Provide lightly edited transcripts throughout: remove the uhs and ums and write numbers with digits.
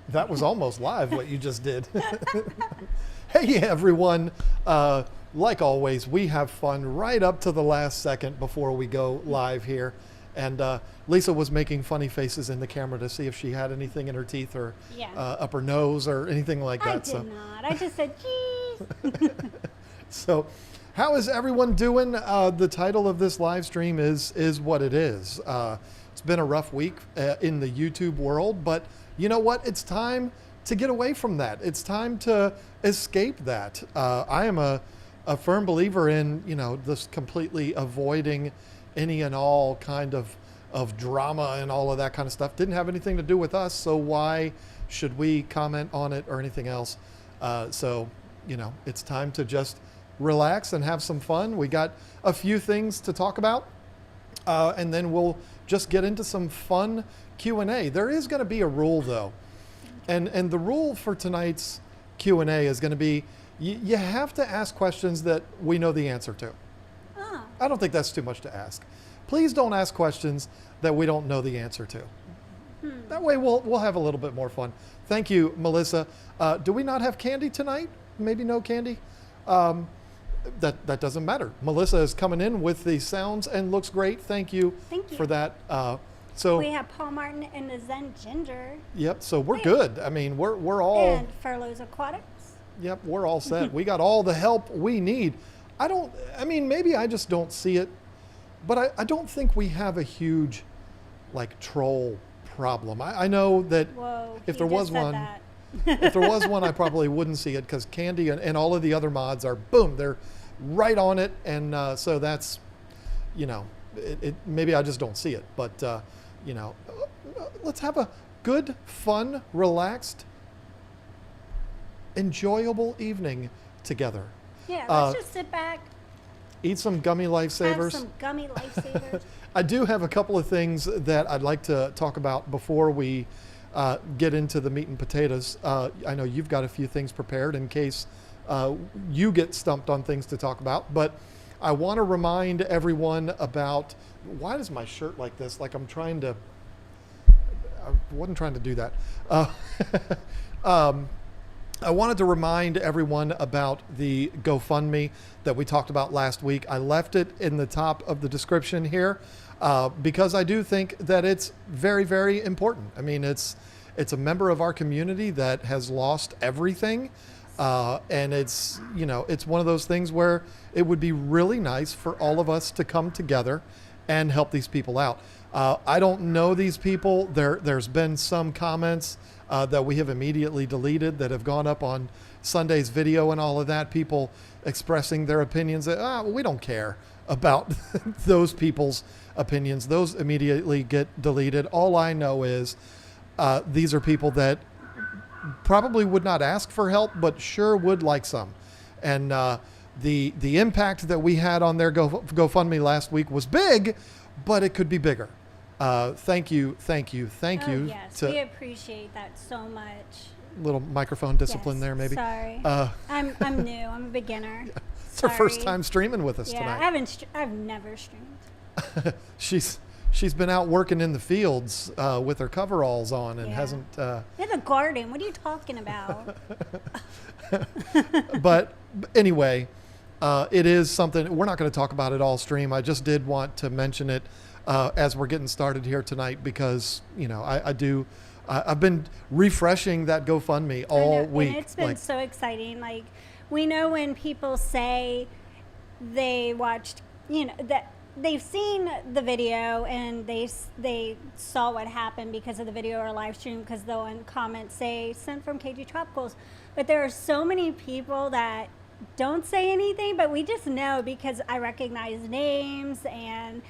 That was almost live what you just did. Hey everyone, like always, we have fun right up to the last second before we go live here. And Lisa was making funny faces in the camera to see if she had anything in her teeth or up her nose or anything like that. I did not. I just said, geez. So how is everyone doing? The title of this live stream is what it is. It's been a rough week in the YouTube world, but you know what? It's time to get away from that. It's time to escape that. I am a firm believer in, this completely avoiding any and all kind of drama and all of that kind of stuff. Didn't have anything to do with us, so why should we comment on it or anything else? So, it's time to just relax and have some fun. We got a few things to talk about, and then we'll just get into some fun Q&A. There is going to be a rule, though, and the rule for tonight's Q&A is going to be you have to ask questions that we know the answer to. I don't think that's too much to ask. Please don't ask questions that we don't know the answer to. That way we'll have a little bit more fun. Thank you, Melissa. Do we not have candy tonight? Maybe no candy? That doesn't matter. Melissa is coming in with the sounds and looks great. Thank you for that. So we have Paul Martin and the Zen Ginger. Yep. So we're good. I mean, we're all. And Furloughs Aquatics. Yep. We're all set. We got all the help we need. Maybe I just don't see it, but I don't think we have a huge, troll problem. I know that if there was one, I probably wouldn't see it because Candy and all of the other mods are, boom, they're right on it. And so that's, maybe I just don't see it. But, let's have a good, fun, relaxed, enjoyable evening together. Yeah, let's just sit back. Eat some gummy lifesavers. Have some gummy lifesavers. I do have a couple of things that I'd like to talk about before we get into the meat and potatoes. I know you've got a few things prepared in case you get stumped on things to talk about, but I want to remind everyone about, why is my shirt like this? Like I wasn't trying to do that. I wanted to remind everyone about the GoFundMe that we talked about last week. I left it in the top of the description here because I do think that it's very, very important. I mean, it's a member of our community that has lost everything. And it's one of those things where it would be really nice for all of us to come together and help these people out. I don't know these people. There's been some comments that we have immediately deleted that have gone up on Sunday's video and all of that. People expressing their opinions that, we don't care about those people's opinions. Those immediately get deleted. All I know is these are people that probably would not ask for help, but sure would like some. And the impact that we had on their GoFundMe last week was big, but it could be bigger. Thank you. Yes, we appreciate that so much. Little microphone discipline there, maybe. Sorry, I'm new. I'm a beginner. It's her first time streaming with us tonight. I've never streamed. She's been out working in the fields with her coveralls on and hasn't. In the garden. What are you talking about? But anyway, it is something we're not going to talk about it all stream. I just did want to mention it as we're getting started here tonight because I've been refreshing that GoFundMe all week. And it's been so exciting. We know when people say they watched, that they've seen the video and they saw what happened because of the video or live stream, because they'll in comments say sent from KG Tropicals. But there are so many people that don't say anything, but we just know because I recognize names, and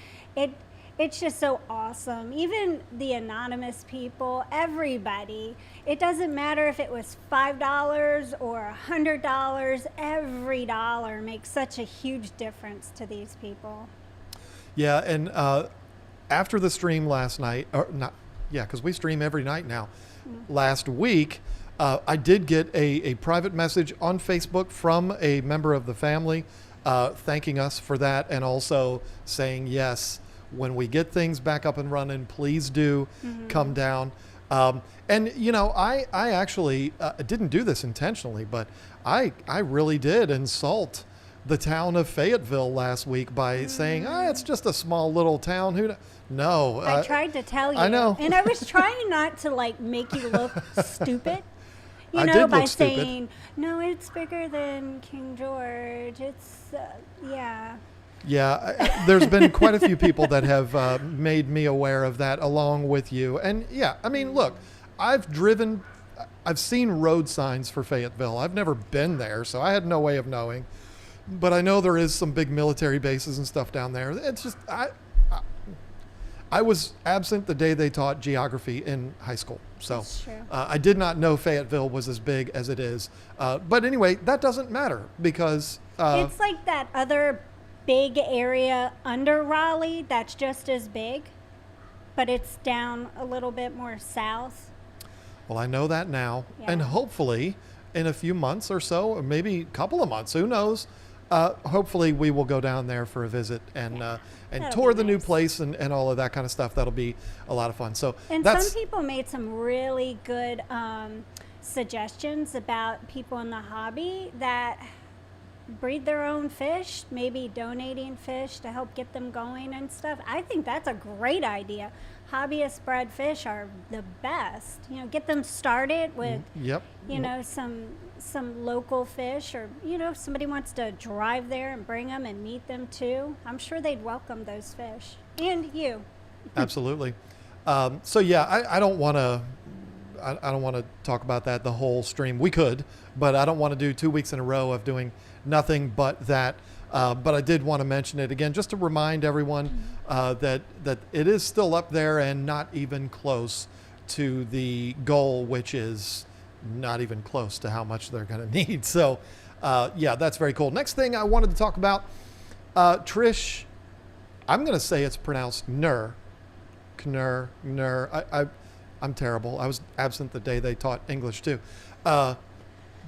it's just so awesome. Even the anonymous people, everybody. It doesn't matter if it was $5 or $100. Every dollar makes such a huge difference to these people. Yeah, and after the stream last night, because we stream every night now. Last week, I did get a private message on Facebook from a member of the family thanking us for that, and also saying, yes, when we get things back up and running, please do come down. And you know, I actually didn't do this intentionally, but I really did insult the town of Fayetteville last week by saying, it's just a small little town. No. I tried to tell you. I know. And I was trying not to like make you look stupid. You I know, did by look stupid. saying, no, it's bigger than King George. It's, yeah. Yeah, there's been quite a few people that have made me aware of that along with you. And yeah, I mean, look, I've seen road signs for Fayetteville. I've never been there, so I had no way of knowing. But I know there is some big military bases and stuff down there. It's just, I was absent the day they taught geography in high school. So That's true. I did not know Fayetteville was as big as it is. But anyway, that doesn't matter because... it's like that other big area under Raleigh that's just as big, but it's down a little bit more south. Well, I know that now. Yeah. And hopefully in a few months or so, or maybe a couple of months, who knows, hopefully we will go down there for a visit and That'll tour be the new nice. place and all of that kind of stuff. That'll be a lot of fun. So And that's... some people made some really good suggestions about people in the hobby that breed their own fish, maybe donating fish to help get them going and stuff. I think that's a great idea. Hobbyist bred fish are the best. You know, get them started with, Yep. you know, some local fish, or, you know, if somebody wants to drive there and bring them and meet them too, I'm sure they'd welcome those fish. And you. Absolutely. So yeah, I don't want to... I don't want to talk about that the whole stream. We could, but I don't want to do 2 weeks in a row of doing nothing but that. But I did want to mention it again, just to remind everyone that it is still up there and not even close to the goal, which is not even close to how much they're going to need. So, yeah, that's very cool. Next thing I wanted to talk about, Trish, I'm going to say it's pronounced Nur. I'm terrible. I was absent the day they taught English too.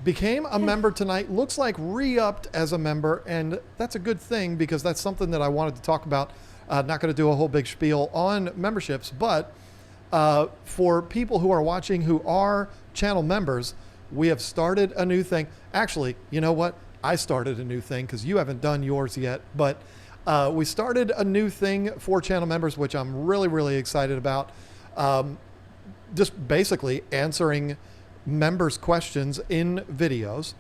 Became a member tonight. Looks like re-upped as a member, and that's a good thing because that's something that I wanted to talk about. Not going to do a whole big spiel on memberships, but for people who are watching who are channel members, we have started a new thing. Actually, you know what? I started a new thing because you haven't done yours yet, but we started a new thing for channel members, which I'm really, really excited about. Just basically answering members' questions in videos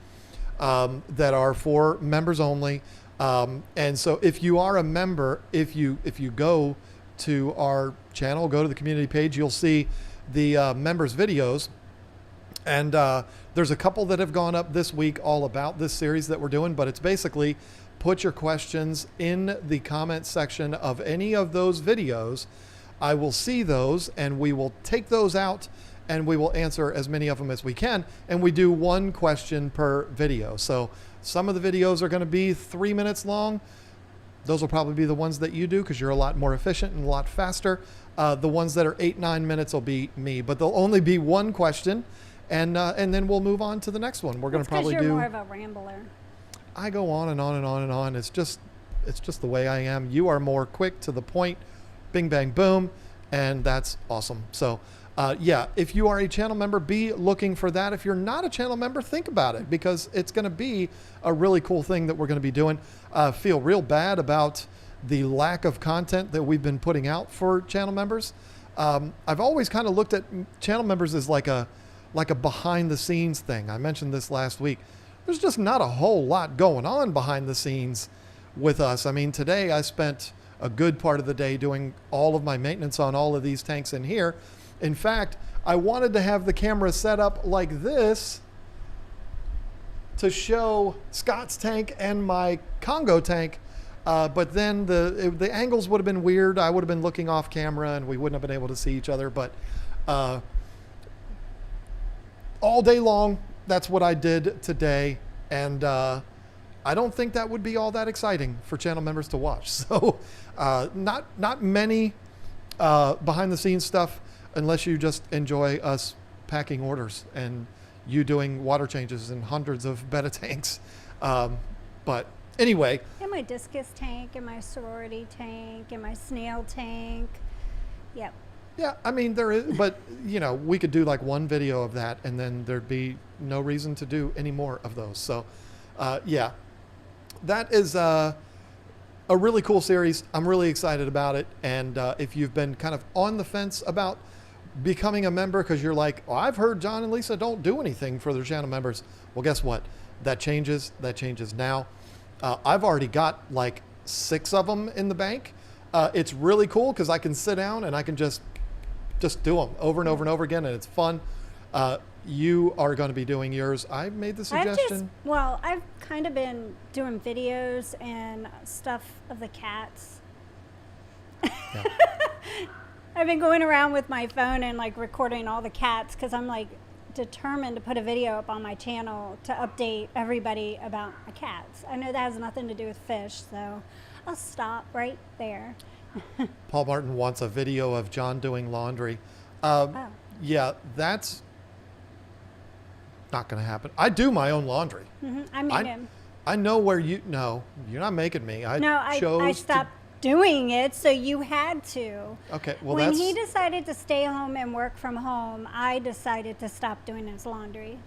that are for members only. And so if you are a member, if you go to our channel, go to the community page, you'll see the members' videos. And there's a couple that have gone up this week all about this series that we're doing, but it's basically put your questions in the comment section of any of those videos. I will see those and we will take those out and we will answer as many of them as we can. And we do one question per video. So some of the videos are going to be 3 minutes long. Those will probably be the ones that you do because you're a lot more efficient and a lot faster. The ones that are 8-9 minutes will be me, but there'll only be one question. And then we'll move on to the next one. We're going to probably you're do... more of a rambler. I go on and on and on and on. It's just the way I am. You are more quick to the point. Bing, bang, boom. And that's awesome. So, yeah, if you are a channel member, be looking for that. If you're not a channel member, think about it because it's going to be a really cool thing that we're going to be doing. Feel real bad about the lack of content that we've been putting out for channel members. I've always kind of looked at channel members as like a behind the scenes thing. I mentioned this last week. There's just not a whole lot going on behind the scenes with us. I mean, today I spent a good part of the day doing all of my maintenance on all of these tanks in here. In fact, I wanted to have the camera set up like this to show Scott's tank and my Congo tank, but then the angles would have been weird. I would have been looking off camera and we wouldn't have been able to see each other, but all day long, that's what I did today. And I don't think that would be all that exciting for channel members to watch. So not many behind the scenes stuff unless you just enjoy us packing orders and you doing water changes in hundreds of betta tanks. But anyway. And my discus tank and my sorority tank and my snail tank. Yep. Yeah, I mean, there is, but, we could do like one video of that and then there'd be no reason to do any more of those. So, yeah, that is a really cool series. I'm really excited about it. And if you've been kind of on the fence about becoming a member because you're like, oh, I've heard John and Lisa don't do anything for their channel members. Well, guess what? That changes. That changes now. I've already got like 6 of them in the bank. It's really cool because I can sit down and I can just do them over and over and over again, and it's fun. You are going to be doing yours. I made the suggestion. I've kind of been doing videos and stuff of the cats. Yeah. I've been going around with my phone and like recording all the cats because I'm like determined to put a video up on my channel to update everybody about my cats. I know that has nothing to do with fish, so I'll stop right there. Paul Martin wants a video of John doing laundry. Yeah, that's not going to happen. I do my own laundry. Mm-hmm. I made him. I know where no, you're not making me. I stopped doing it, so you had to. Okay, well, when he decided to stay home and work from home, I decided to stop doing his laundry.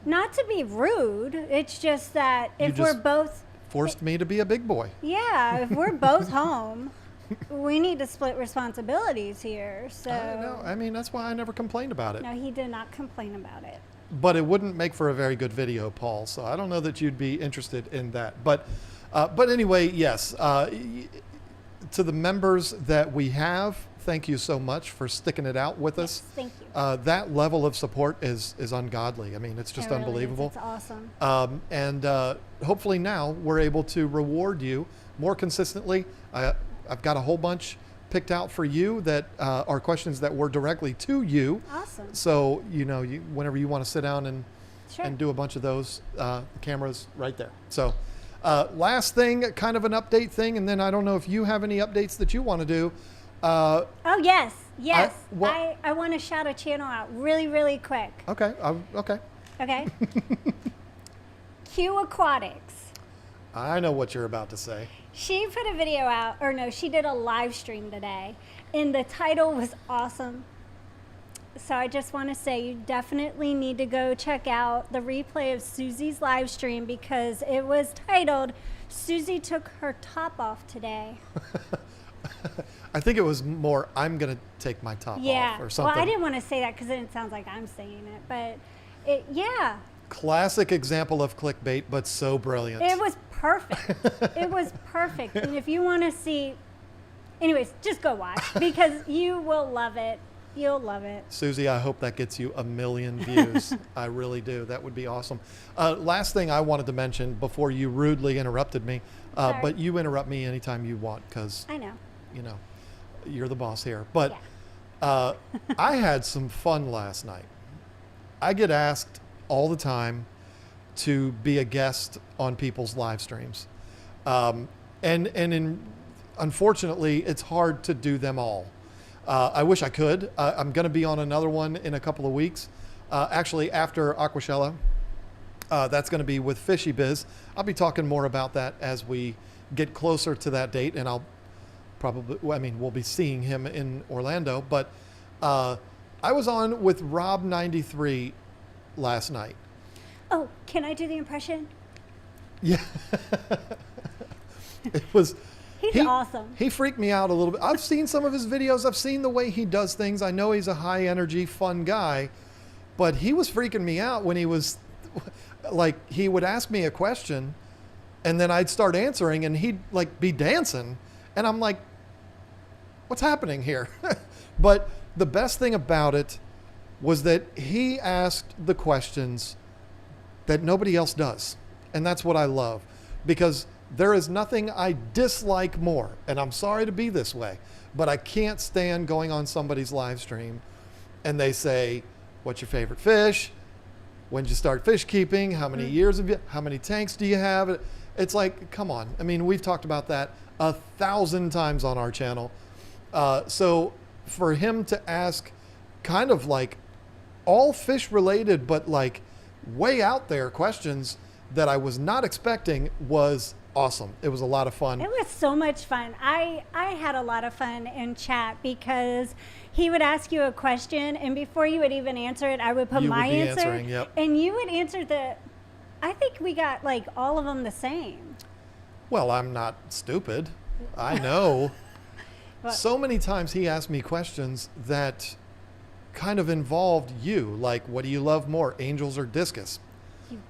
Not to be rude, it's just that if we're both forced me to be a big boy. Yeah, if we're both home, we need to split responsibilities here. So No, I mean, that's why I never complained about it. No, he did not complain about it. But it wouldn't make for a very good video, Paul. So I don't know that you'd be interested in that. But anyway, yes. To the members that we have, thank you so much for sticking it out with us. Thank you. That level of support is ungodly. I mean, it's just unbelievable. It's awesome. And hopefully now we're able to reward you more consistently. I've got a whole bunch picked out for you that are questions that were directly to you. Awesome. So, whenever you want to sit down and do a bunch of those, the camera's right there. So last thing, kind of an update thing, and then I don't know if you have any updates that you want to do. Oh, yes. I want to shout a channel out really, really quick. Okay. Okay. Okay. Q Aquatics. I know what you're about to say. She put a video out, she did a live stream today, and the title was awesome. So I just want to say you definitely need to go check out the replay of Susie's live stream because it was titled, Susie Took Her Top Off Today. I think it was more, I'm going to take my top off or something. Well, I didn't want to say that because it sounds like I'm saying it, but yeah. Classic example of clickbait, but so brilliant. It was perfect. It was perfect. And if you want to see, anyways, just go watch because you will love it. You'll love it. Susie, I hope that gets you 1 million views. I really do. That would be awesome. Last thing I wanted to mention before you rudely interrupted me, but you interrupt me anytime you want because I know. You're the boss here. But I had some fun last night. I get asked all the time to be a guest on people's live streams. Unfortunately, it's hard to do them all. I wish I could. I'm going to be on another one in a couple of weeks. Actually, after Aqua Shella, that's going to be with Fishy Biz. I'll be talking more about that as we get closer to that date, and we'll be seeing him in Orlando. But I was on with Rob93 last night. Oh, can I do the impression? Yeah. It was... He's awesome. He freaked me out a little bit. I've seen some of his videos. I've seen the way he does things. I know he's a high energy, fun guy, but he was freaking me out when he was like, he would ask me a question and then I'd start answering and he'd like be dancing. And I'm like, what's happening here? But the best thing about it was that he asked the questions that nobody else does. And that's what I love, because there is nothing I dislike more, and I'm sorry to be this way, but I can't stand going on somebody's live stream and they say, what's your favorite fish? When did you start fish keeping? How many years have you, how many tanks do you have? It's like, come on. I mean, we've talked about that 1,000 times on our channel. So for him to ask kind of like all fish related, but like way out there questions that I was not expecting was awesome. It was a lot of fun. It was so much fun. I had a lot of fun in chat because he would ask you a question, and before you would even answer it, I would put You my would be answer, answering, yep. and you would answer I think we got like all of them the same. Well, I'm not stupid. I know. But- So many times he asked me questions that kind of involved you, like, what do you love more, angels or discus?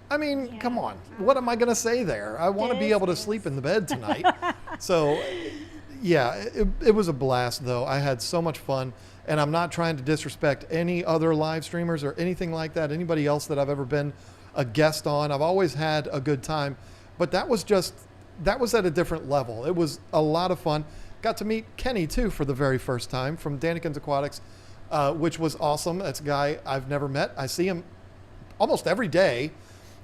I mean, Yeah. come on. What am I going to say there? I want to be able to Discus. sleep in the bed tonight. So, yeah, it was a blast, though. I had so much fun, and I'm not trying to disrespect any other live streamers or anything like that, anybody else that I've ever been a guest on. I've always had a good time, but that was at a different level. It was a lot of fun. Got to meet Kenny, too, for the very first time from Danikins Aquatics, which was awesome. That's a guy I've never met. I see him almost every day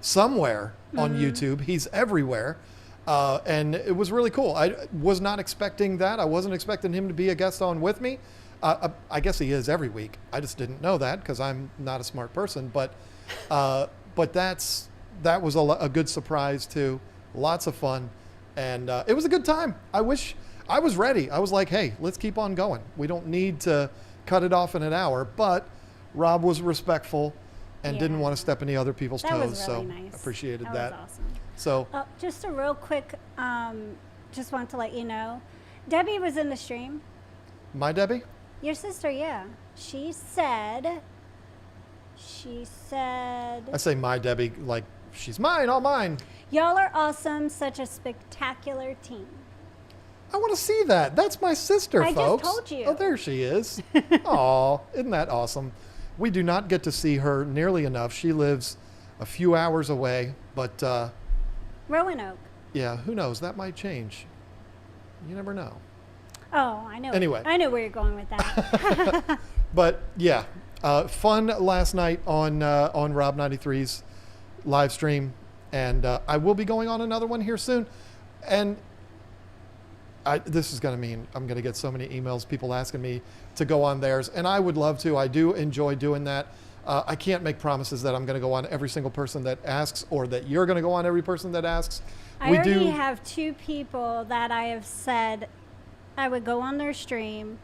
somewhere on YouTube. He's everywhere. And it was really cool. I was not expecting that. I wasn't expecting him to be a guest on with me. I guess he is every week. I just didn't know that because I'm not a smart person. But that was a good surprise too. Lots of fun. And it was a good time. I wish I was ready. I was like, hey, let's keep on going. We don't need to cut it off in an hour. But Rob was respectful and didn't want to step any other people's That toes. was So really nice. appreciated That that. was awesome. So Just a real quick, just want to let you know, Debbie was in the stream. my Debbie? Your sister, yeah. She said, I say my Debbie like she's mine, all mine. y'all are awesome, such a spectacular team. I want to see that. That's my sister, I just folks. told you. Oh, there she is. Aw, isn't that awesome? We do not get to see her nearly enough. She lives a few hours away, but Roanoke. yeah, who knows? That might change. You never know. Oh, I know. Anyway. I know where you're going with that. But yeah, fun last night on Rob 93's live stream, and I will be going on another one here soon. And this is going to mean I'm going to get so many emails, people asking me to go on theirs, and I would love to. I do enjoy doing that. I can't make promises that I'm going to go on every single person that asks, or that you're going to go on every person that asks. I already have 2 people that I have said I would go on their stream,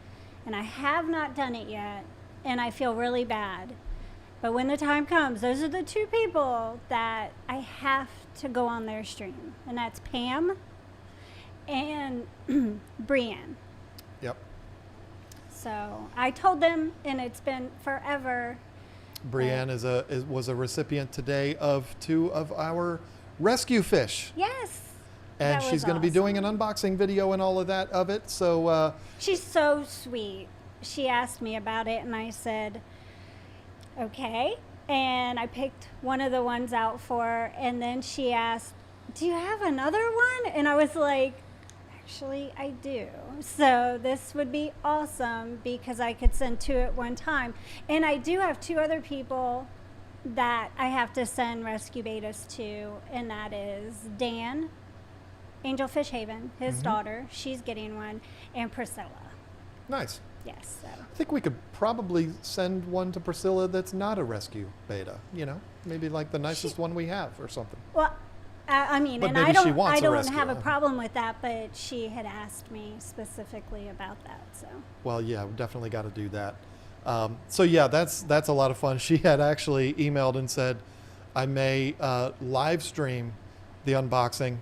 and I have not done it yet, and I feel really bad. But when the time comes, those are the 2 people that I have to go on their stream, and that's Pam and Brienne. Yep. So I told them, and it's been forever. Brienne was a recipient today of 2 of our rescue fish. Yes. And that she's was going to be doing an awesome. unboxing video and all of that of it. So She's so sweet. She asked me about it, and I said, okay. And I picked one of the ones out for her, and then she asked, do you have another one? And I was like, actually, I do. So this would be awesome because I could send 2 at one time. And I do have 2 other people that I have to send rescue betas to, and that is Dan, Angel Fish Haven, his daughter. She's getting one, and Priscilla. nice. Yes. So. I think we could probably send one to Priscilla that's not a rescue beta. You know, maybe like the nicest one we have or something. Well, I mean, But and maybe I she don't, wants I a don't rescue, have a huh? problem with that, but she had asked me specifically about that. So. Well, yeah, we definitely got to do that. So yeah, that's a lot of fun. She had actually emailed and said, I may live stream the unboxing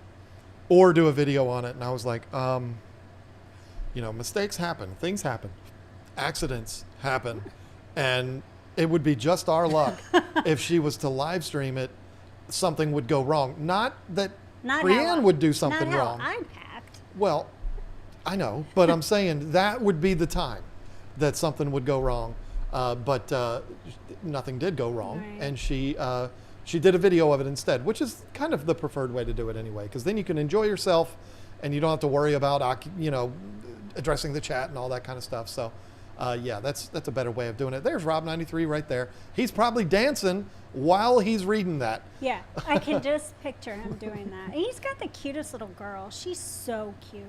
or do a video on it. And I was like, you know, mistakes happen, things happen, accidents happen, and it would be just our luck if she was to live stream it, something would go wrong. Not that Brienne would do something not wrong. How I packed. Well, I know, but I'm saying that would be the time that something would go wrong. But nothing did go wrong, Right. and she did a video of it instead, which is kind of the preferred way to do it anyway, because then you can enjoy yourself, and you don't have to worry about addressing the chat and all that kind of stuff. So, yeah, that's a better way of doing it. There's Rob 93 right there. He's probably dancing while he's reading that. Yeah, I can just picture him doing that. And he's got the cutest little girl. She's so cute.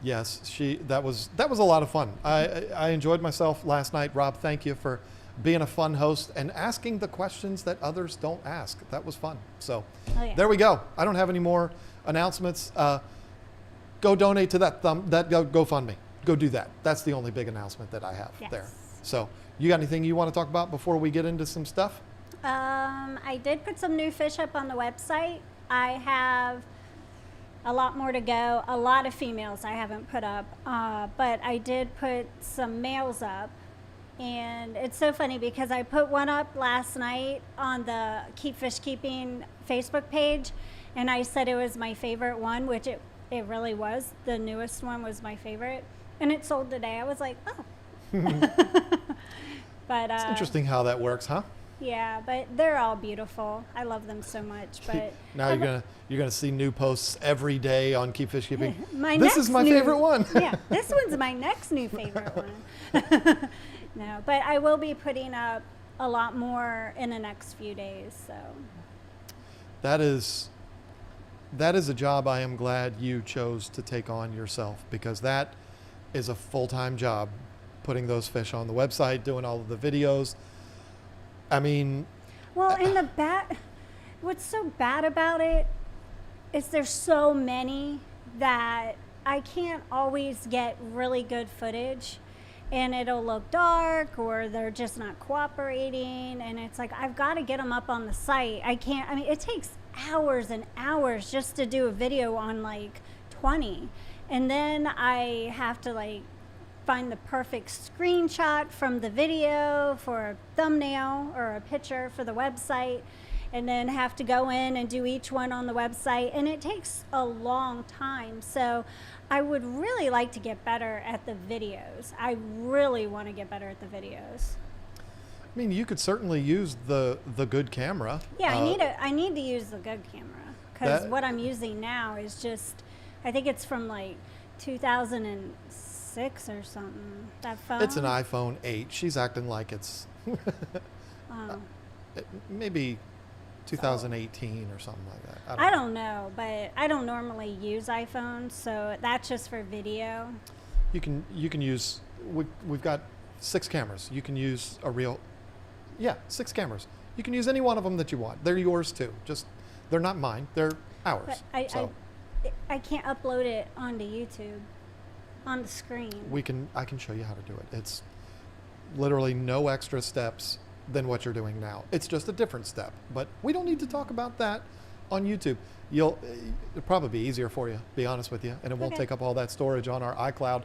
Yes, that was a lot of fun. I enjoyed myself last night. Rob, thank you for being a fun host and asking the questions that others don't ask. That was fun. So Oh, yeah. there we go. I don't have any more announcements, go donate to that GoFundMe. Go do that. That's the only big announcement that I have there. So you got anything you want to talk about before we get into some stuff? I did put some new fish up on the website. I have a lot more to go. A lot of females I haven't put up, but I did put some males up. And it's so funny because I put one up last night on the Keep Fish Keeping Facebook page, and I said it was my favorite one, which it really was. The newest one was my favorite, and it sold today. I was like, oh. But it's interesting how that works, huh? Yeah, but they're all beautiful. I love them so much. But now you're gonna see new posts every day on Keep Fish Keeping. This is my favorite one. Yeah, this one's my next new favorite one. No, but I will be putting up a lot more in the next few days. So that is a job I am glad you chose to take on yourself, because that is a full-time job, putting those fish on the website, doing all of the videos. I mean, well, what's so bad about it is there's so many that I can't always get really good footage, and it'll look dark or they're just not cooperating, and it's like I've got to get them up on the site. I mean, it takes hours and hours just to do a video on like 20, and then I have to like find the perfect screenshot from the video for a thumbnail or a picture for the website, and then have to go in and do each one on the website, and it takes a long time. So I would really like to get better at the videos. I really want to get better at the videos. I mean, you could certainly use the good camera. Yeah, I need to use the good camera, because what I'm using now is just, I think it's from like 2006 or something. That phone. It's an iPhone 8. She's acting like it's maybe 2018 or something like that. I don't know, but I don't normally use iPhones, so that's just for video. You can use. We've got 6 cameras. You can use 6 cameras. You can use any one of them that you want. They're yours too. Just they're not mine. They're ours. But I can't upload it onto YouTube on the screen. I can show you how to do it. It's literally no extra steps than what you're doing now. It's just a different step, but we don't need to talk about that on YouTube. It'll probably be easier for you, be honest with you, and it won't take up all that storage on our iCloud.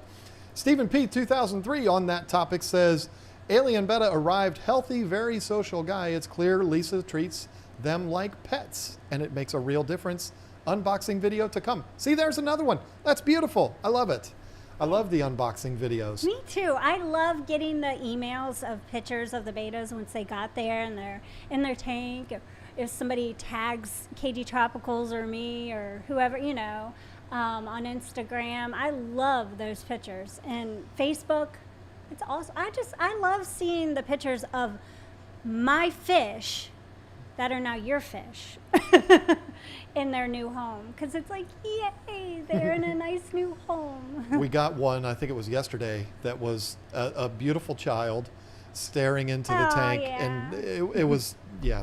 Stephen P. 2003 on that topic says, Alien Beta arrived healthy, very social guy. It's clear Lisa treats them like pets, and it makes a real difference. Unboxing video to come. See, there's another one. That's beautiful. I love it. I love the unboxing videos. Me too. I love getting the emails of pictures of the betas once they got there and they're in their tank. If somebody tags KG Tropicals or me or whoever, on Instagram. I love those pictures. And Facebook, it's awesome. I love seeing the pictures of my fish that are now your fish in their new home, because it's like, yay, they're in a nice new home. We got one, I think it was yesterday, that was a beautiful child staring into the tank, and it was,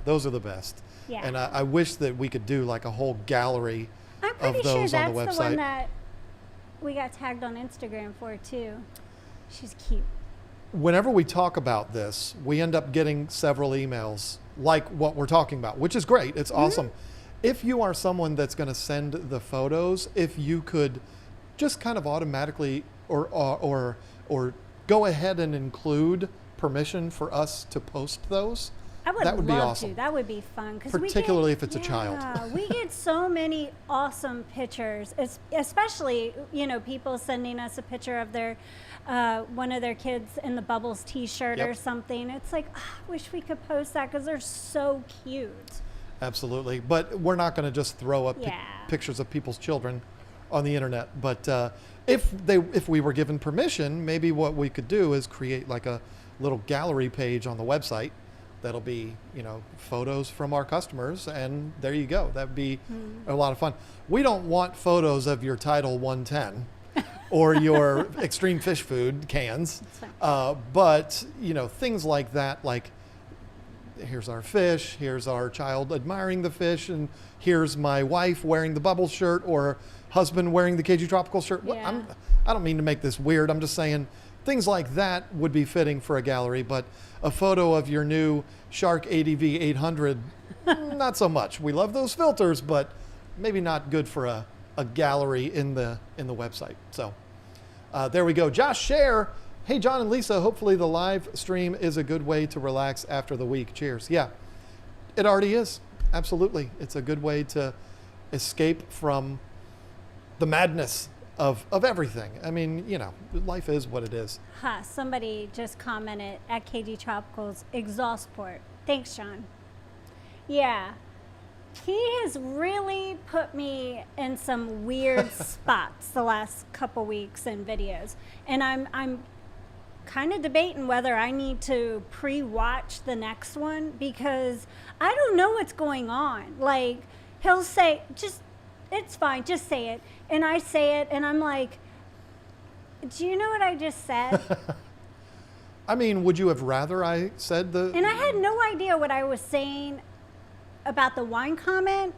those are the best. Yeah. And I wish that we could do like a whole gallery of those on the website. That's the one that we got tagged on Instagram for too. She's cute. Whenever we talk about this, we end up getting several emails like what we're talking about, which is great. It's awesome. If you are someone that's going to send the photos, if you could just kind of automatically or go ahead and include permission for us to post those, that would be awesome. That would be fun. Particularly if it's a child. We get so many awesome pictures, especially, people sending us a picture of their one of their kids in the Bubbles t-shirt or something. It's like, I wish we could post that because they're so cute. Absolutely. But we're not going to just throw up pictures of people's children on the internet. But if we were given permission, maybe what we could do is create like a little gallery page on the website that'll be, photos from our customers, and there you go. That'd be a lot of fun. We don't want photos of your Title 110 or your Extreme Fish Food cans, but things like that, like here's our fish, here's our child admiring the fish, and here's my wife wearing the bubble shirt or husband wearing the KG Tropical shirt. Yeah. I don't mean to make this weird. I'm just saying things like that would be fitting for a gallery, but a photo of your new Shark ADV 800, not so much. We love those filters, but maybe not good for a gallery in the website. So there we go. Josh Share. Hey, John and Lisa, hopefully the live stream is a good way to relax after the week. Cheers. Yeah, it already is. Absolutely. It's a good way to escape from the madness of everything. I mean, you know, life is what it is. Somebody just commented at KG Tropical's exhaust port. Thanks, Sean. Yeah. He has really put me in some weird spots the last couple weeks in videos. And I'm kind of debating whether I need to pre-watch the next one because I don't know what's going on. Like, he'll say, it's fine, just say it. And I say it, and I'm like, do you know what I just said? I mean, would you have rather I said the... And I had no idea what I was saying about the wine comment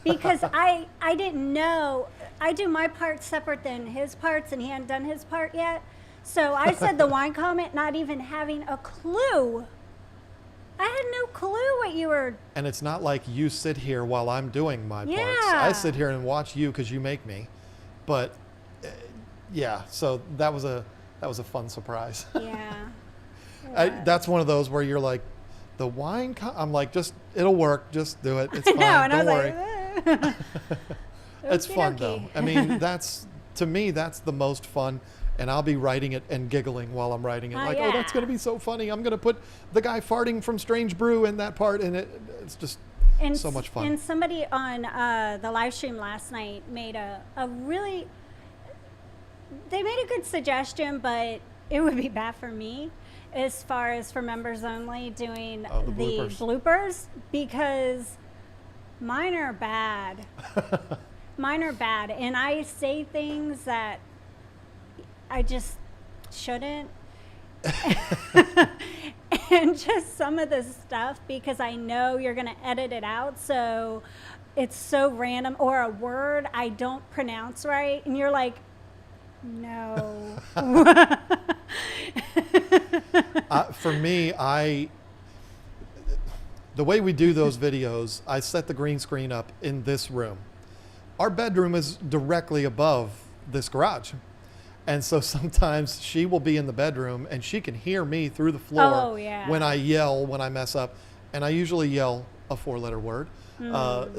because I didn't know. I do my part separate than his parts, and he hadn't done his part yet. So I said the wine comment, not even having a clue. I had no clue what you were... And it's not like you sit here while I'm doing my parts. Yeah. I sit here and watch you because you make me. But yeah, so that was a fun surprise. Yeah. That's one of those where you're like, the wine... I'm like, it'll work. Just do it. It's fine. I know, Don't worry. Like, It's fun, Okey-dokey. though. I mean, to me, that's the most fun. And I'll be writing it and giggling while I'm writing it. Like, yeah. oh, that's going to be so funny. I'm going to put the guy farting from Strange Brew in that part. And it's just so much fun. And somebody on the live stream last night made a really... They made a good suggestion, but it would be bad for me as far as for members only doing the bloopers because mine are bad. Mine are bad. And I say things that I just shouldn't. And just some of the stuff because I know you're going to edit it out. So it's so random or a word I don't pronounce right. And you're like, no. For me, the way we do those videos, I set the green screen up in this room. Our bedroom is directly above this garage. And so sometimes she will be in the bedroom and she can hear me through the floor when I yell, when I mess up. And I usually yell a 4-letter word.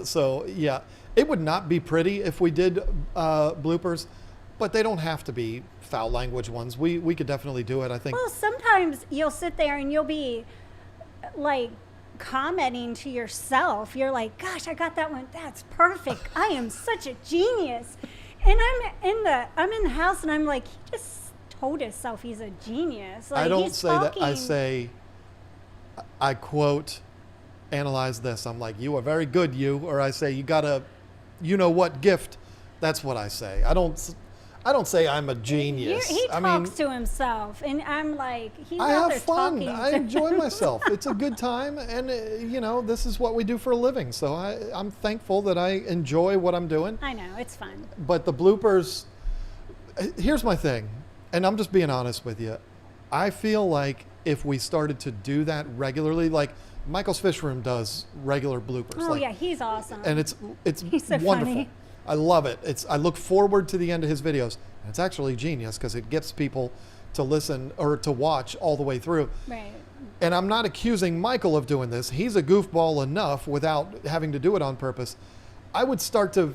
So yeah, it would not be pretty if we did bloopers, but they don't have to be foul language ones. We could definitely do it, I think. Well, sometimes you'll sit there and you'll be like commenting to yourself. You're like, gosh, I got that one. That's perfect. I am such a genius. And I'm in the house and I'm like, he just told himself he's a genius. Like, I don't say that. I say, I quote, analyze this. I'm like, you are very good, you. Or I say, you got a, you know what gift. That's what I say. I don't say I'm a genius. He talks to himself, and I'm like, he's I out have there fun. talking. I enjoy myself. It's a good time, and you know, this is what we do for a living. So I'm thankful that I enjoy what I'm doing. I know, it's fun. But the bloopers, here's my thing, and I'm just being honest with you. I feel like if we started to do that regularly, like Michael's Fish Room does regular bloopers. Oh like, yeah, he's awesome. and it's He's so wonderful. funny. I love it. I look forward to the end of his videos. And it's actually genius because it gets people to listen or to watch all the way through. Right. And I'm not accusing Michael of doing this. He's a goofball enough without having to do it on purpose. I would start to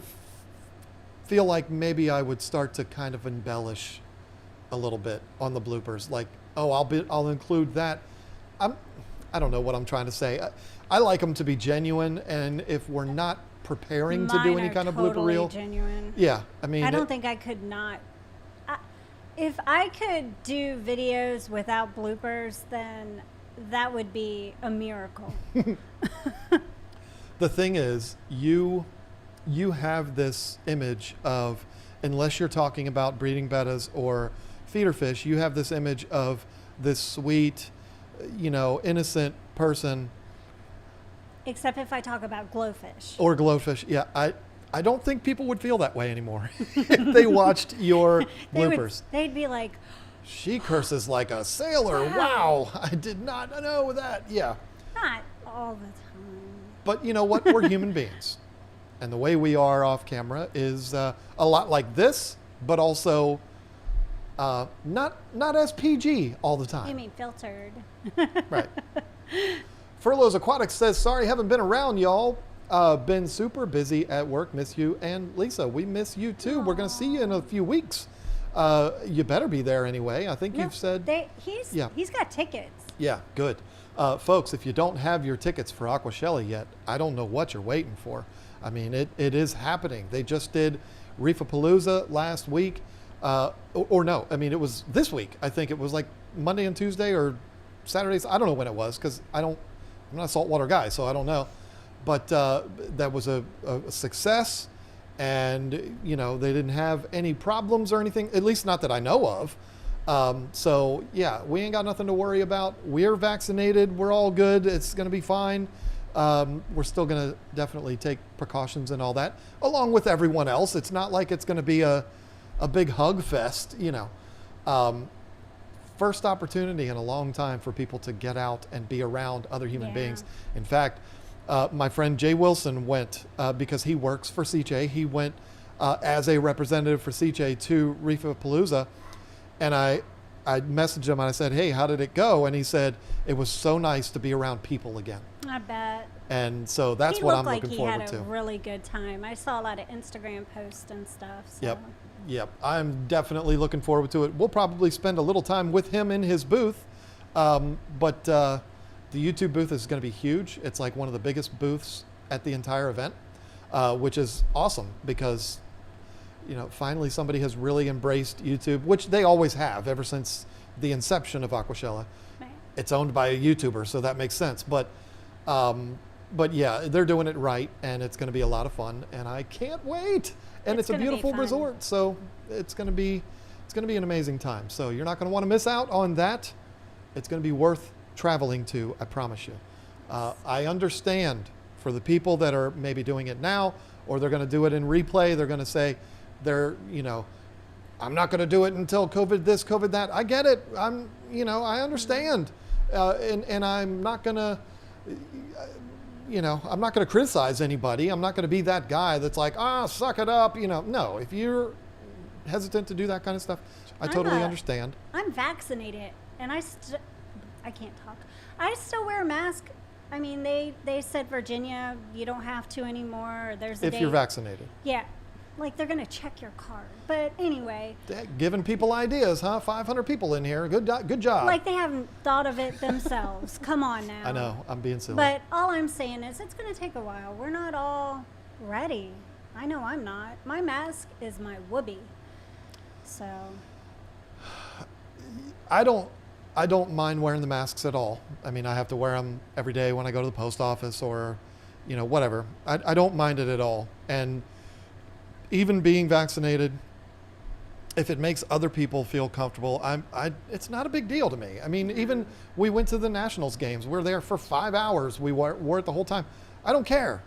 feel like maybe I would start to kind of embellish a little bit on the bloopers. Like, oh, I'll include that. I don't know what I'm trying to say. I like them to be genuine, and if we're not preparing to do any kind of blooper reel, genuine. yeah, I mean, I don't think I could not. If I could do videos without bloopers, then that would be a miracle. The thing is, you have this image of, unless you're talking about breeding bettas or feeder fish, you have this image of this sweet, you know, innocent person Except if I talk about glowfish. Or glowfish. Yeah, I don't think people would feel that way anymore if they watched your bloopers. They'd be like, she curses like a sailor. Wow, I did not know that. Yeah. not all the time. But you know what? We're human beings. And the way we are off camera is a lot like this, but also not as PG all the time. You mean filtered. Right. Furloughs Aquatics says, sorry, haven't been around, y'all. Been super busy at work. Miss you. And Lisa, we miss you too. Aww. We're going to see you in a few weeks. You better be there anyway. I think you've said. He's got tickets. Yeah, good. Folks, if you don't have your tickets for Aqua Shella yet, I don't know what you're waiting for. I mean, it is happening. They just did Reefapalooza last week. Or no, I mean, it was this week. I think it was like Monday and Tuesday or Saturdays. I don't know when it was because I'm not a saltwater guy, so I don't know. But that was a success. And, you know, they didn't have any problems or anything, at least not that I know of. So, yeah, we ain't got nothing to worry about. We're vaccinated. We're all good. It's going to be fine. We're still going to definitely take precautions and all that, along with everyone else. It's not like it's going to be a big hug fest, you know. First opportunity in a long time for people to get out and be around other human beings. In fact, my friend Jay Wilson went because he works for CJ. He went as a representative for CJ to Reefapalooza, and I messaged him and I said, hey, how did it go? And he said, it was so nice to be around people again. I bet. And so that's what I'm looking forward to. He looked like he had a really good time. I saw a lot of Instagram posts and stuff. So. Yep. I'm definitely looking forward to it. We'll probably spend a little time with him in his booth. But the YouTube booth is going to be huge. It's like one of the biggest booths at the entire event, which is awesome because, you know, finally somebody has really embraced YouTube, which they always have ever since the inception of Aqua Shella. Right. It's owned by a YouTuber, so that makes sense. But yeah, they're doing it right, and it's going to be a lot of fun, and I can't wait. And it's a beautiful resort, so it's going to be an amazing time. So you're not going to want to miss out on that. It's going to be worth traveling to, I promise you. I understand for the people that are maybe doing it now, or they're going to do it in replay. They're going to say, I'm not going to do it until COVID this, COVID that. I get it. I understand. And I'm not going to, I'm not going to criticize anybody. I'm not going to be that guy that's like, suck it up. No, if you're hesitant to do that kind of stuff, I totally understand. I'm vaccinated and I can't talk. I still wear a mask. I mean, they said, Virginia, you don't have to anymore. There's a date. If you're vaccinated. Yeah. Like they're going to check your card. But anyway. Giving people ideas, huh? 500 people in here. Good job. Like they haven't thought of it themselves. Come on now. I know. I'm being silly. But all I'm saying is it's going to take a while. We're not all ready. I know I'm not. My mask is my whoopee. So. I don't mind wearing the masks at all. I mean, I have to wear them every day when I go to the post office or, whatever. I don't mind it at all. And even being vaccinated, if it makes other people feel comfortable, it's not a big deal to me. I mean, even we went to the Nationals games. We were there for 5 hours. We wore it the whole time. I don't care.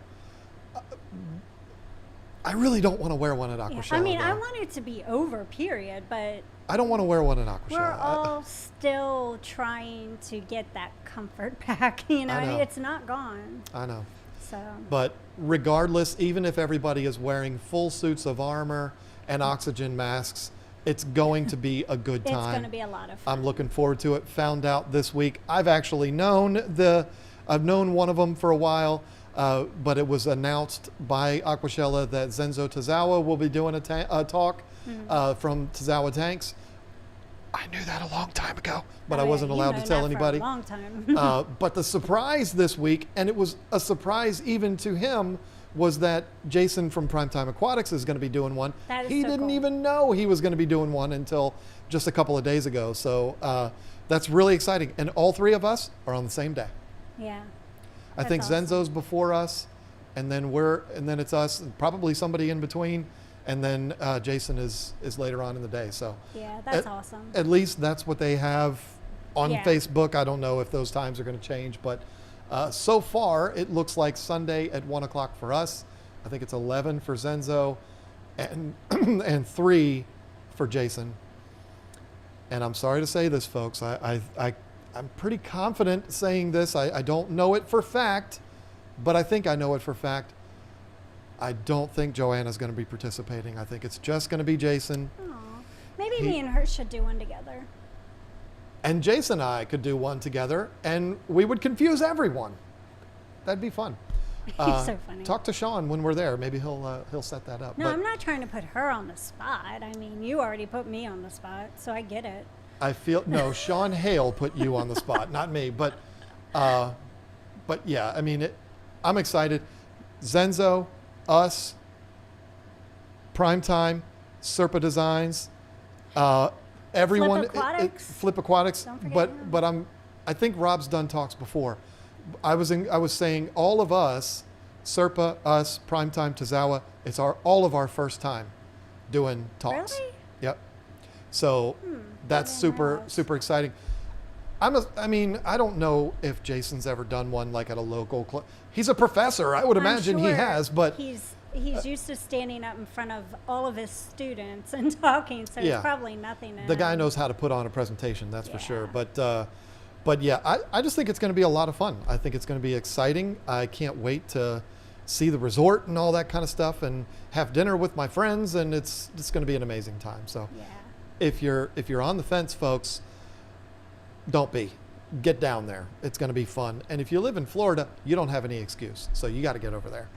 I really don't want to wear one at Aqua Shella. I mean, I want it to be over, period, but I don't want to wear one at Aqua Shella. We're all still trying to get that comfort back. I mean, it's not gone. I know. So. But regardless, even if everybody is wearing full suits of armor and oxygen masks, it's going to be a good time. It's going to be a lot of fun. I'm looking forward to it. Found out this week. I've actually known one of them for a while, but it was announced by Aqua Shella that Zenzo Tozawa will be doing a talk from Tozawa Tanks. I knew that a long time ago, but I wasn't allowed to tell anybody. For a long time. But the surprise this week, and it was a surprise even to him, was that Jason from Primetime Aquatics is going to be doing one. He didn't even know he was going to be doing one until just a couple of days ago. So that's really exciting. And all three of us are on the same day. Yeah. I think awesome. Zenzo's before us, and then it's us, and probably somebody in between. And then Jason is later on in the day. So yeah, that's awesome. At least that's what they have on Facebook. I don't know if those times are going to change, but So far, it looks like Sunday at 1 o'clock for us. I think it's 11 for Zenzo and, and 3 for Jason. And I'm sorry to say this, folks. I'm pretty confident saying this. I don't know it for fact, but I think I know it for fact. I don't think Joanna's going to be participating. I think it's just going to be Jason. Aw. Maybe me and her should do one together. And Jason and I could do one together, and we would confuse everyone. That'd be fun. He's so funny. Talk to Sean when we're there. Maybe he'll set that up. No, But I'm not trying to put her on the spot. I mean, you already put me on the spot, so I get it. no, Sean Hale put you on the spot, not me. But yeah, I mean, I'm excited. Zenzo, us, Primetime, Serpa Designs, everyone. Flip Aquatics. Flip Aquatics. Don't forget But I think Rob's done talks before. I was saying all of us, Serpa, us, Primetime, Tazawa, it's all of our first time doing talks. Really? Yep. So that's I didn't super realize. super exciting. I mean, I don't know if Jason's ever done one like at a local club. He's a professor. I would I'm imagine he sure has, but he's used to standing up in front of all of his students and talking, so Yeah. it's probably nothing. the guy knows how to put on a presentation. That's for sure. Yeah. But yeah, I just think it's going to be a lot of fun. I think it's going to be exciting. I can't wait to see the resort and all that kind of stuff, and have dinner with my friends, and it's going to be an amazing time. So Yeah. if you're on the fence, folks, don't be. Get down there. It's going to be fun. And if you live in Florida, you don't have any excuse. So you got to get over there.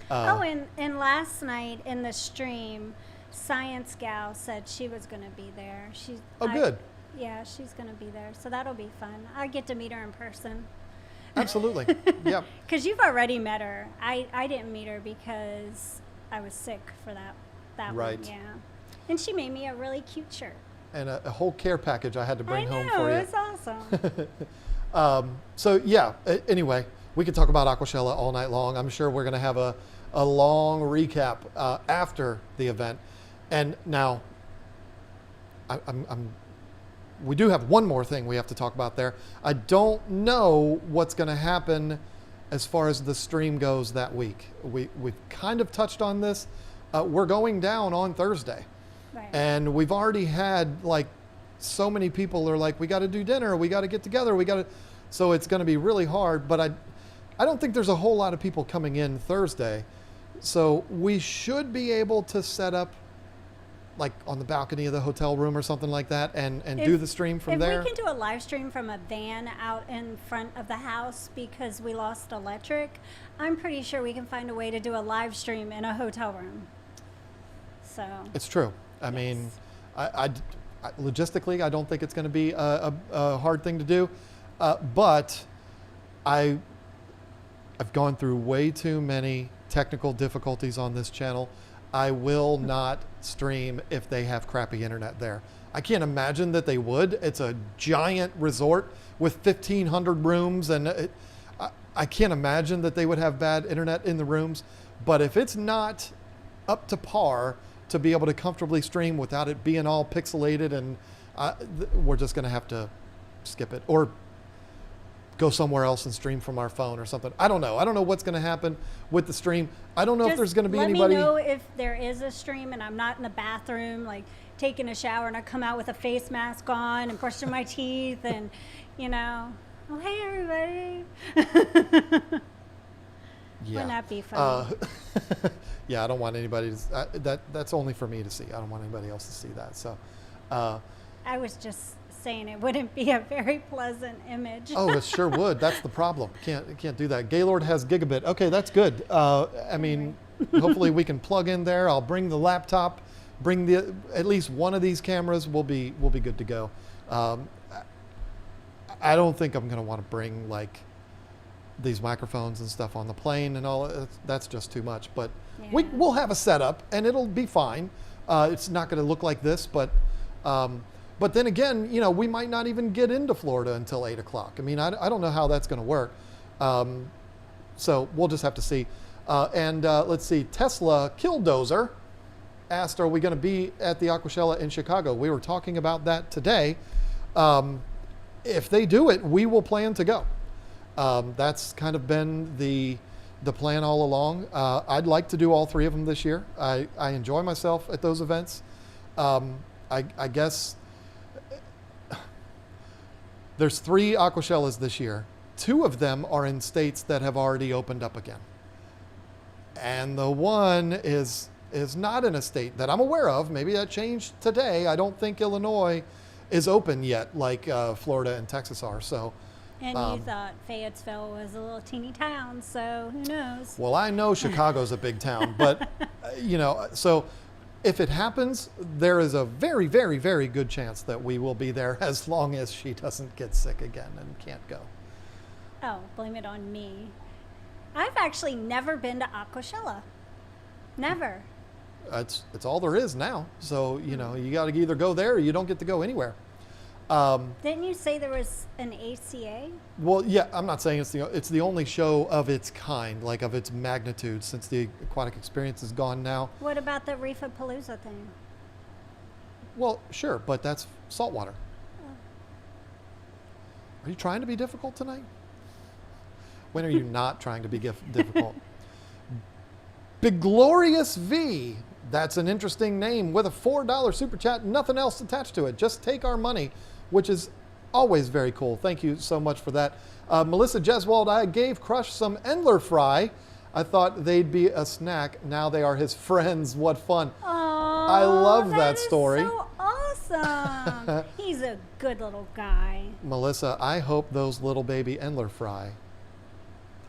And last night in the stream, Science Gal said she was going to be there. Good. Yeah, she's going to be there. So that'll be fun. I get to meet her in person. Absolutely. Yep. Because you've already met her. I didn't meet her because I was sick for that Right. one. Yeah. And she made me a really cute shirt. And a whole care package I had to bring home I know, for you. it's awesome. So yeah, anyway, we could talk about Aqua Shella all night long. I'm sure we're going to have a long recap after the event. And now, we do have one more thing we have to talk about there. I don't know what's going to happen as far as the stream goes that week. We've kind of touched on this. We're going down on Thursday. Right. And we've already had like so many people are like, we got to do dinner, we got to get together, so it's going to be really hard. But I don't think there's a whole lot of people coming in Thursday, so we should be able to set up like on the balcony of the hotel room or something like that, and do the stream from there. If we can do a live stream from a van out in front of the house because we lost electric, I'm pretty sure we can find a way to do a live stream in a hotel room. So It's true. I mean, I logistically, I don't think it's going to be a hard thing to do, but I've gone through way too many technical difficulties on this channel. I will not stream if they have crappy internet there. I can't imagine that they would. It's a giant resort with 1,500 rooms, and I can't imagine that they would have bad internet in the rooms. But if it's not up to par to be able to comfortably stream without it being all pixelated, and we're just going to have to skip it or go somewhere else and stream from our phone or something. I don't know. I don't know what's going to happen with the stream. I don't know if there's going to be anybody. Let me know if there is a stream and I'm not in the bathroom, like taking a shower, and I come out with a face mask on and brushing my teeth and, oh, hey, everybody. Yeah. Wouldn't that be fun? Yeah, I don't want anybody to. That's only for me to see. I don't want anybody else to see that. So, I was just saying it wouldn't be a very pleasant image. oh, it sure would. That's the problem. Can't do that. Gaylord has gigabit. Okay, that's good. I mean, hopefully we can plug in there. I'll bring the laptop. Bring at least one of these cameras. We'll be good to go. I don't think I'm going to want to bring like these microphones and stuff on the plane and all. That's just too much. But Yeah. we'll have a setup and it'll be fine. It's not going to look like this, but then again, we might not even get into Florida until 8 o'clock. I mean, I don't know how that's going to work. So we'll just have to see. And let's see, Tesla Killdozer asked, are we going to be at the Aqua Shella in Chicago? We were talking about that today. If they do it, we will plan to go. That's kind of been the plan all along. I'd like to do all three of them this year. I enjoy myself at those events. I guess there's 3 Aqua Shellas this year. 2 of them are in states that have already opened up again. And the one is not in a state that I'm aware of. Maybe that changed today. I don't think Illinois is open yet like Florida and Texas are. So, And you thought Fayetteville was a little teeny town, so who knows? well, I know Chicago's a big town, but so if it happens, there is a very, very, very good chance that we will be there as long as she doesn't get sick again and can't go. Oh, blame it on me. I've actually never been to Aqua Shella. Never. It's all there is now. So, you got to either go there or you don't get to go anywhere. Didn't you say there was an ACA? Well, yeah, I'm not saying it's the only show of its kind, like of its magnitude, since the Aquatic Experience is gone now. What about the Reefapalooza thing? Well, sure, but that's saltwater. Are you trying to be difficult tonight? When are you not trying to be difficult? Big Glorious V. That's an interesting name with a $4 super chat. Nothing else attached to it. Just take our money, which is always very cool. Thank you so much for that. Melissa Jeswald, I gave Crush some Endler fry. I thought they'd be a snack. Now they are his friends. What fun. Aww, I love that story. So awesome. He's a good little guy. Melissa, I hope those little baby Endler fry,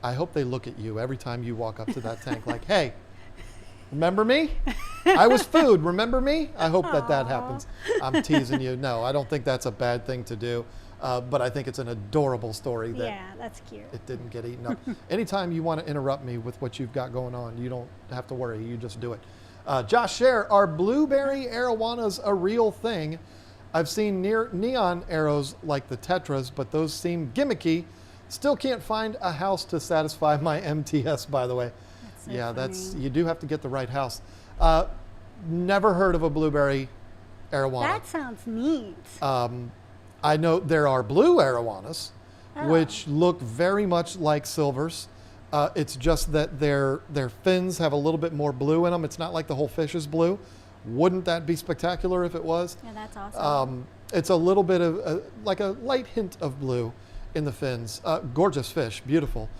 I hope they look at you every time you walk up to that tank like, hey, remember me? I was food. Remember me? I hope that happens. I'm teasing you. No, I don't think that's a bad thing to do. But I think it's an adorable story that Yeah, that's cute. it didn't get eaten up. Anytime you want to interrupt me with what you've got going on, you don't have to worry. You just do it. Josh Scher, are blueberry arowanas a real thing? I've seen neon arrows like the tetras, but those seem gimmicky. Still can't find a house to satisfy my MTS, by the way. So Yeah, funny. you do have to get the right house. Never heard of a blueberry arowana. That sounds neat. I know there are blue arowanas, Oh. which look very much like silvers. It's just that their fins have a little bit more blue in them. It's not like the whole fish is blue. Wouldn't that be spectacular if it was? Yeah, that's awesome. It's a little bit of like a light hint of blue in the fins. Gorgeous fish, beautiful.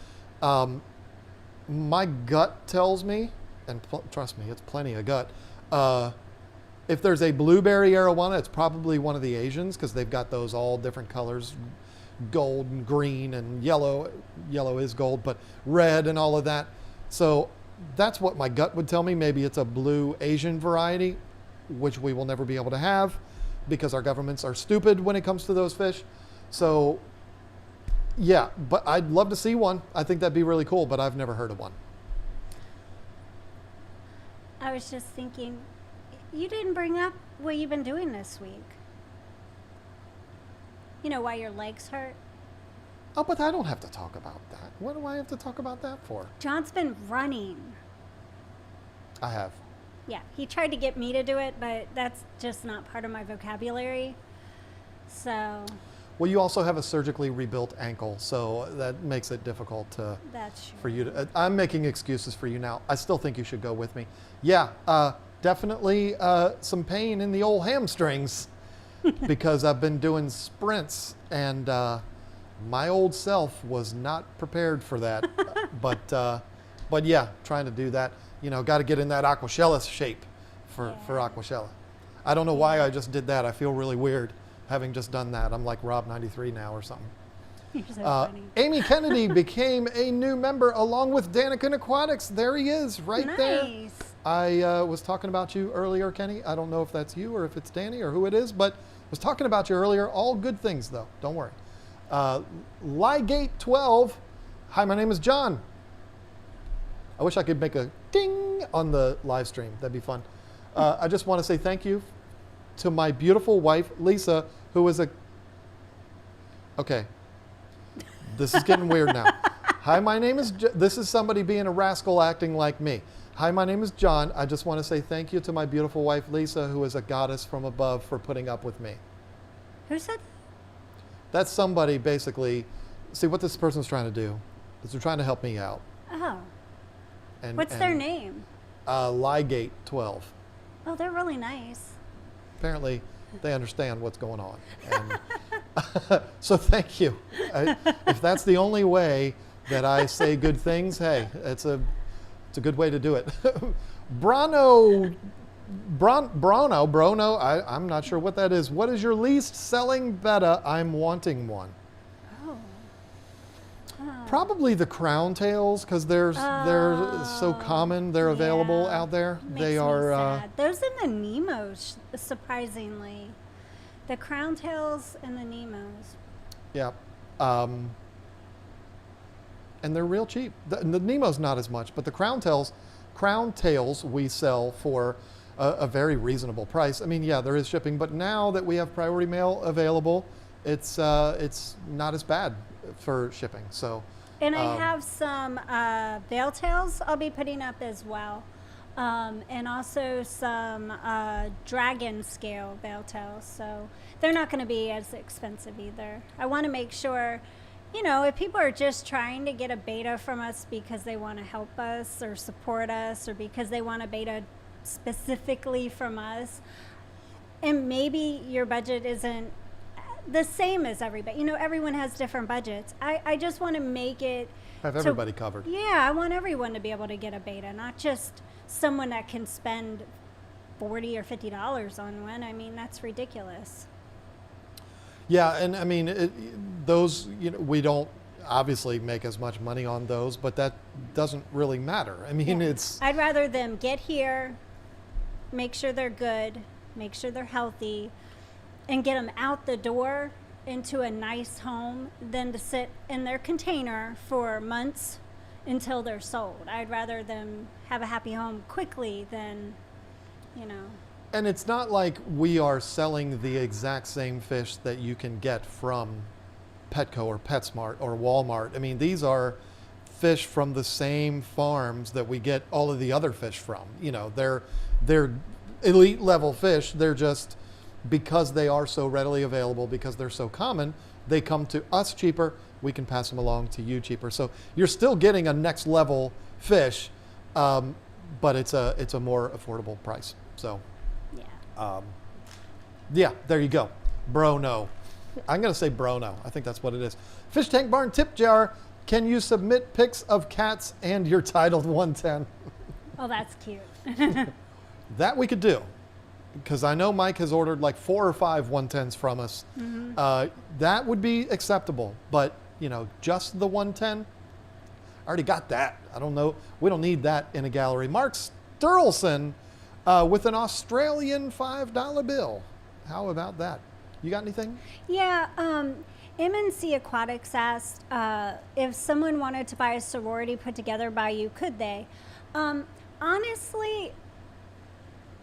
My gut tells me, and trust me, it's plenty of gut. If there's a blueberry arowana, it's probably one of the Asians because they've got those all different colors, gold and green and yellow. Yellow is gold, but red and all of that. So that's what my gut would tell me. Maybe it's a blue Asian variety, which we will never be able to have because our governments are stupid when it comes to those fish. So yeah, but I'd love to see one. I think that'd be really cool, but I've never heard of one. I was just thinking, you didn't bring up what you've been doing this week. You know, why your legs hurt? Oh, but I don't have to talk about that. What do I have to talk about that for? John's been running. I have. Yeah, he tried to get me to do it, but that's just not part of my vocabulary. So Well, you also have a surgically rebuilt ankle, so that makes it difficult to that's true. for you to. I'm making excuses for you now. I still think you should go with me. Yeah, definitely some pain in the old hamstrings because I've been doing sprints and my old self was not prepared for that. but yeah, trying to do that. You know, got to get in that Aqua Shella shape for Aqua Shella. I don't know why I just did that. I feel really weird having just done that. I'm like Rob 93 now or something. You're so funny. Amy Kennedy became a new member along with Daniken Aquatics. There he is, right there. Nice. I was talking about you earlier, Kenny. I don't know if that's you or if it's Danny or who it is, but was talking about you earlier. All good things, though. Don't worry. Ligate 12. Hi, my name is John. I wish I could make a ding on the live stream. That'd be fun. I just want to say thank you to my beautiful wife, Lisa, who is a... Okay. This is getting weird now. Hi, my name is... This is somebody being a rascal acting like me. Hi, my name is John. I just want to say thank you to my beautiful wife, Lisa, who is a goddess from above for putting up with me. Who said? That's somebody basically see what this person's trying to do is they're trying to help me out. Oh. And What's their name? Ligate 12. Oh, they're really nice. Apparently, they understand what's going on. And so thank you. If that's the only way that I say good things, hey, it's a good way to do it. Brono, I'm not sure what that is. What is your least selling betta? I'm wanting one. Oh. Probably the crown tails, because they're so common. They're available out there. Makes They me are. sad. Those and the Nemos, surprisingly. The crown tails and the Nemos. Yeah. And they're real cheap. The Nemo's not as much, but the crown tails we sell for a very reasonable price. I mean, yeah, there is shipping, but now that we have priority mail available, it's not as bad for shipping. So. And I have some veil tails I'll be putting up as well. And also some dragon scale veil tails. So they're not going to be as expensive either. I want to make sure, if people are just trying to get a beta from us because they want to help us or support us, or because they want a beta specifically from us, and maybe your budget isn't the same as everybody. Everyone has different budgets. I just want to make it have everybody covered. Yeah, I want everyone to be able to get a beta, not just someone that can spend $40 or $50 on one. I mean, that's ridiculous. Yeah, and I mean, those, we don't obviously make as much money on those, but that doesn't really matter. I mean, it's... I'd rather them get here, make sure they're good, make sure they're healthy, and get them out the door into a nice home than to sit in their container for months until they're sold. I'd rather them have a happy home quickly than, And it's not like we are selling the exact same fish that you can get from Petco or PetSmart or Walmart. I mean, these are fish from the same farms that we get all of the other fish from. They're elite level fish. They're just, because they are so readily available, because they're so common, they come to us cheaper. We can pass them along to you cheaper. So you're still getting a next level fish, but it's a more affordable price. So. Yeah, there you go. Brono. I'm going to say Brono. I think that's what it is. Fish Tank Barn tip jar. Can you submit pics of cats and your titled 110? Oh, that's cute. That we could do, because I know Mike has ordered like 4 or 5 110s from us. Mm-hmm. That would be acceptable, but just the 110, I already got that. I don't know. We don't need that in a gallery. Mark Sturlson with an Australian $5 bill. How about that? You got anything? Yeah, MNC Aquatics asked if someone wanted to buy a sorority put together by you, could they? Honestly,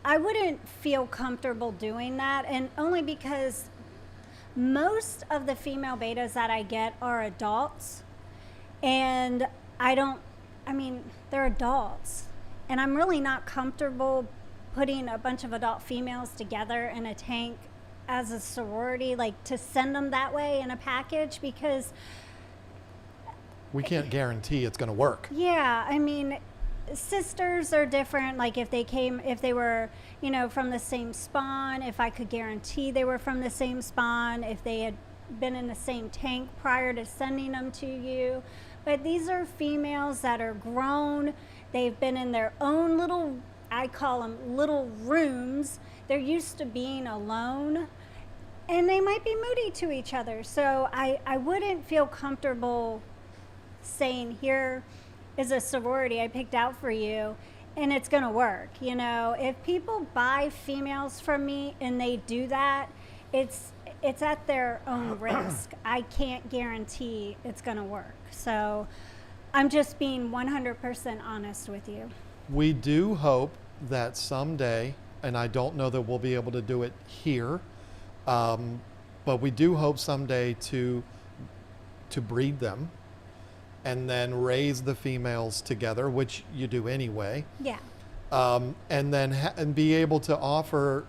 I wouldn't feel comfortable doing that, and only because most of the female betas that I get are adults, and they're adults, and I'm really not comfortable putting a bunch of adult females together in a tank as a sorority, like to send them that way in a package, because we can't guarantee it's going to work. Yeah, I mean, sisters are different. Like if they were, from the same spawn, if I could guarantee they were from the same spawn, if they had been in the same tank prior to sending them to you. But these are females that are grown. They've been in their own little, I call them little rooms. They're used to being alone, and they might be moody to each other. So I wouldn't feel comfortable saying, here is a sorority I picked out for you, and it's going to work. If people buy females from me and they do that, it's at their own risk. I can't guarantee it's going to work. So I'm just being 100% honest with you. We do hope that someday, and I don't know that we'll be able to do it here, but we do hope someday to breed them and then raise the females together, which you do anyway. Yeah. And then and be able to offer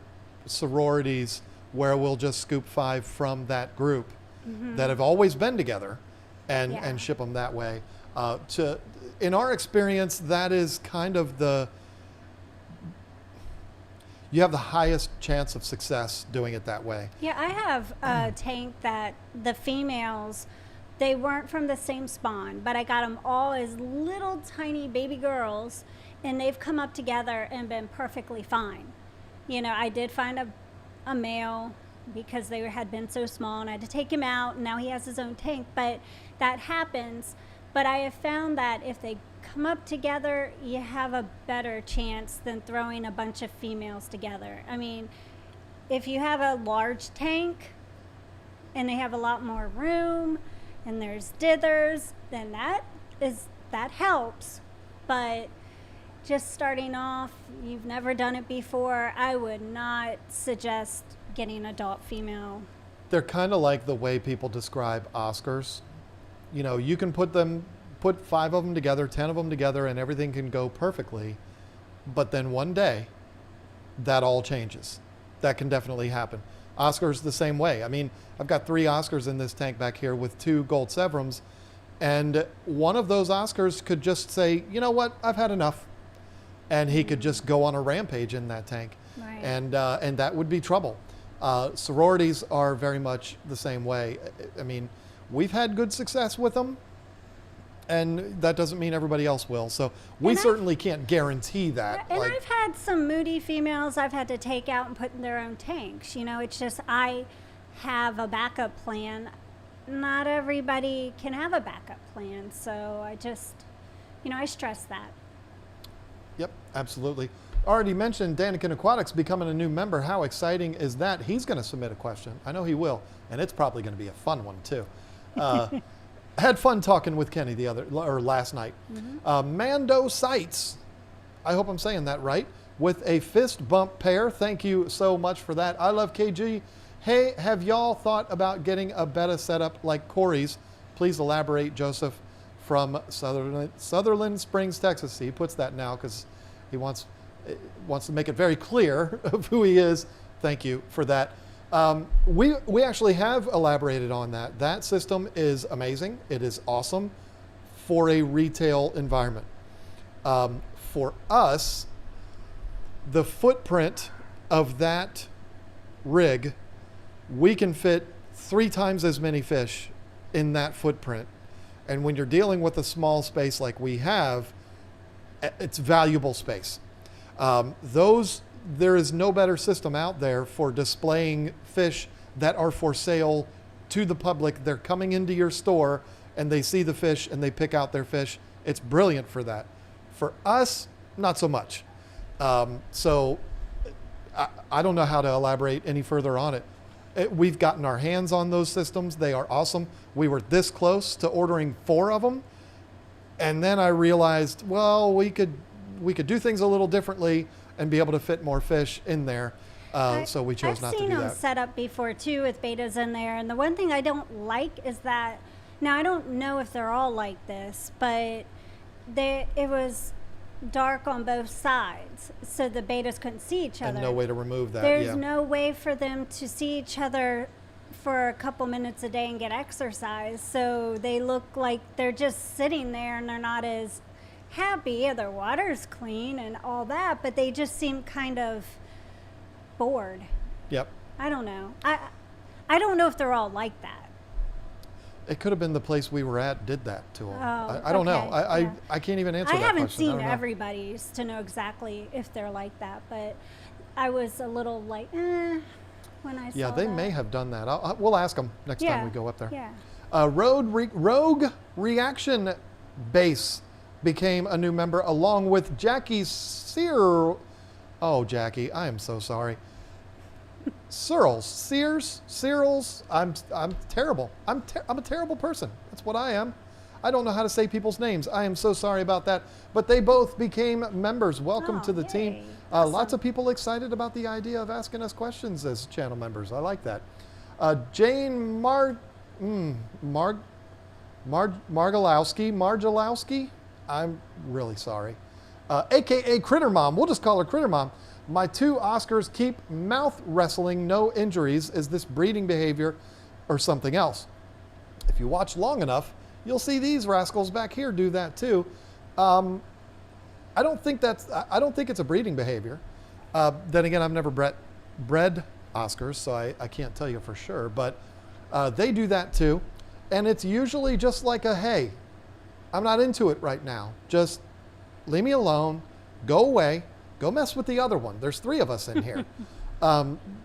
sororities where we'll just scoop 5 from that group that have always been together and ship them that way. In our experience, that is kind of you have the highest chance of success doing it that way. Yeah, I have a tank that the females, they weren't from the same spawn, but I got them all as little tiny baby girls, and they've come up together and been perfectly fine. You know, I did find a male because they had been so small, and I had to take him out, and now he has his own tank, but that happens. But I have found that if they come up together, you have a better chance than throwing a bunch of females together. I mean, if you have a large tank and they have a lot more room and there's dithers, then that helps. But just starting off, you've never done it before, I would not suggest getting adult female. They're kind of like the way people describe Oscars. You know, you can put 5 of them together, 10 of them together, and everything can go perfectly. But then one day, that all changes. That can definitely happen. Oscars the same way. I mean, I've got 3 Oscars in this tank back here with 2 gold Severums, and one of those Oscars could just say, you know what, I've had enough. And he could just go on a rampage in that tank. Right. And that would be trouble. Sororities are very much the same way. I mean, we've had good success with them, and that doesn't mean everybody else will. So we certainly can't guarantee that. And I've had some moody females I've had to take out and put in their own tanks. You know, it's just I have a backup plan. Not everybody can have a backup plan. So I just, I stress that. Yep, absolutely. Already mentioned Daniken Aquatics becoming a new member. How exciting is that? He's going to submit a question. I know he will, and it's probably going to be a fun one too. Had fun talking with Kenny last night. Mm-hmm. Mando Sights, I hope I'm saying that right, with a fist bump pair. Thank you so much for that. I love KG. Hey, have y'all thought about getting a betta setup like Corey's? Please elaborate, Joseph from Sutherland Springs, Texas. He puts that now because he wants to make it very clear of who he is. Thank you for that. We actually have elaborated on that. That system is amazing. It is awesome for a retail environment. For us, the footprint of that rig, we can fit 3 times as many fish in that footprint. And when you're dealing with a small space like we have, it's valuable space. There is no better system out there for displaying fish that are for sale to the public. They're coming into your store and they see the fish and they pick out their fish. It's brilliant for that. For us, not so much. So I don't know how to elaborate any further on it. We've gotten our hands on those systems. They are awesome. We were this close to ordering 4 of them. And then I realized, well, we could do things a little differently and be able to fit more fish in there. So we chose not to do that. I've seen them set up before too with betas in there. And the one thing I don't like is that, now I don't know if they're all like this, but it was dark on both sides, so the betas couldn't see each other. And no way to remove that. There's no way for them to see each other for a couple minutes a day and get exercise, so they look like they're just sitting there and they're not as happy. Yeah, their water's clean and all that, but they just seem kind of bored. Yep. I don't know. I don't know if they're all like that. It could have been the place we were at did that to them. Oh, I don't know. Yeah. I can't even answer that question. I haven't seen everybody's to know exactly if they're like that, but I was a little like, when I saw Yeah, they may have done that. We'll ask them next time we go up there. Yeah. Rogue Reaction Base became a new member along with Jackie Sear. Oh, Jackie, I am so sorry. Searles. I'm terrible. I'm a terrible person. That's what I am. I don't know how to say people's names. I am so sorry about that. But they both became members. Welcome to the team. Awesome. Lots of people excited about the idea of asking us questions as channel members. I like that. Jane Margalowski. I'm really sorry. AKA Critter Mom. We'll just call her Critter Mom. My 2 Oscars keep mouth wrestling, no injuries. Is this breeding behavior or something else? If you watch long enough, you'll see these rascals back here do that too. I don't think it's a breeding behavior. Then again, I've never bred Oscars, so I can't tell you for sure. But they do that too, and it's usually just like a, hey, I'm not into it right now. Just leave me alone. Go away. Go mess with the other one. There's 3 of us in here.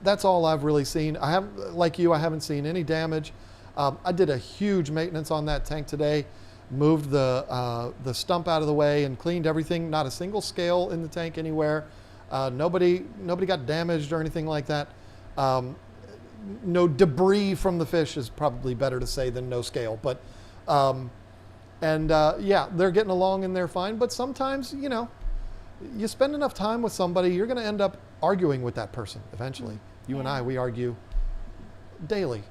That's all I've really seen. I haven't seen any damage. I did a huge maintenance on that tank today. Moved the stump out of the way and cleaned everything. Not a single scale in the tank anywhere. Nobody got damaged or anything like that. No debris from the fish is probably better to say than no scale. But yeah, they're getting along and they're fine. But sometimes, you spend enough time with somebody, you're going to end up arguing with that person eventually. You and I, we argue daily.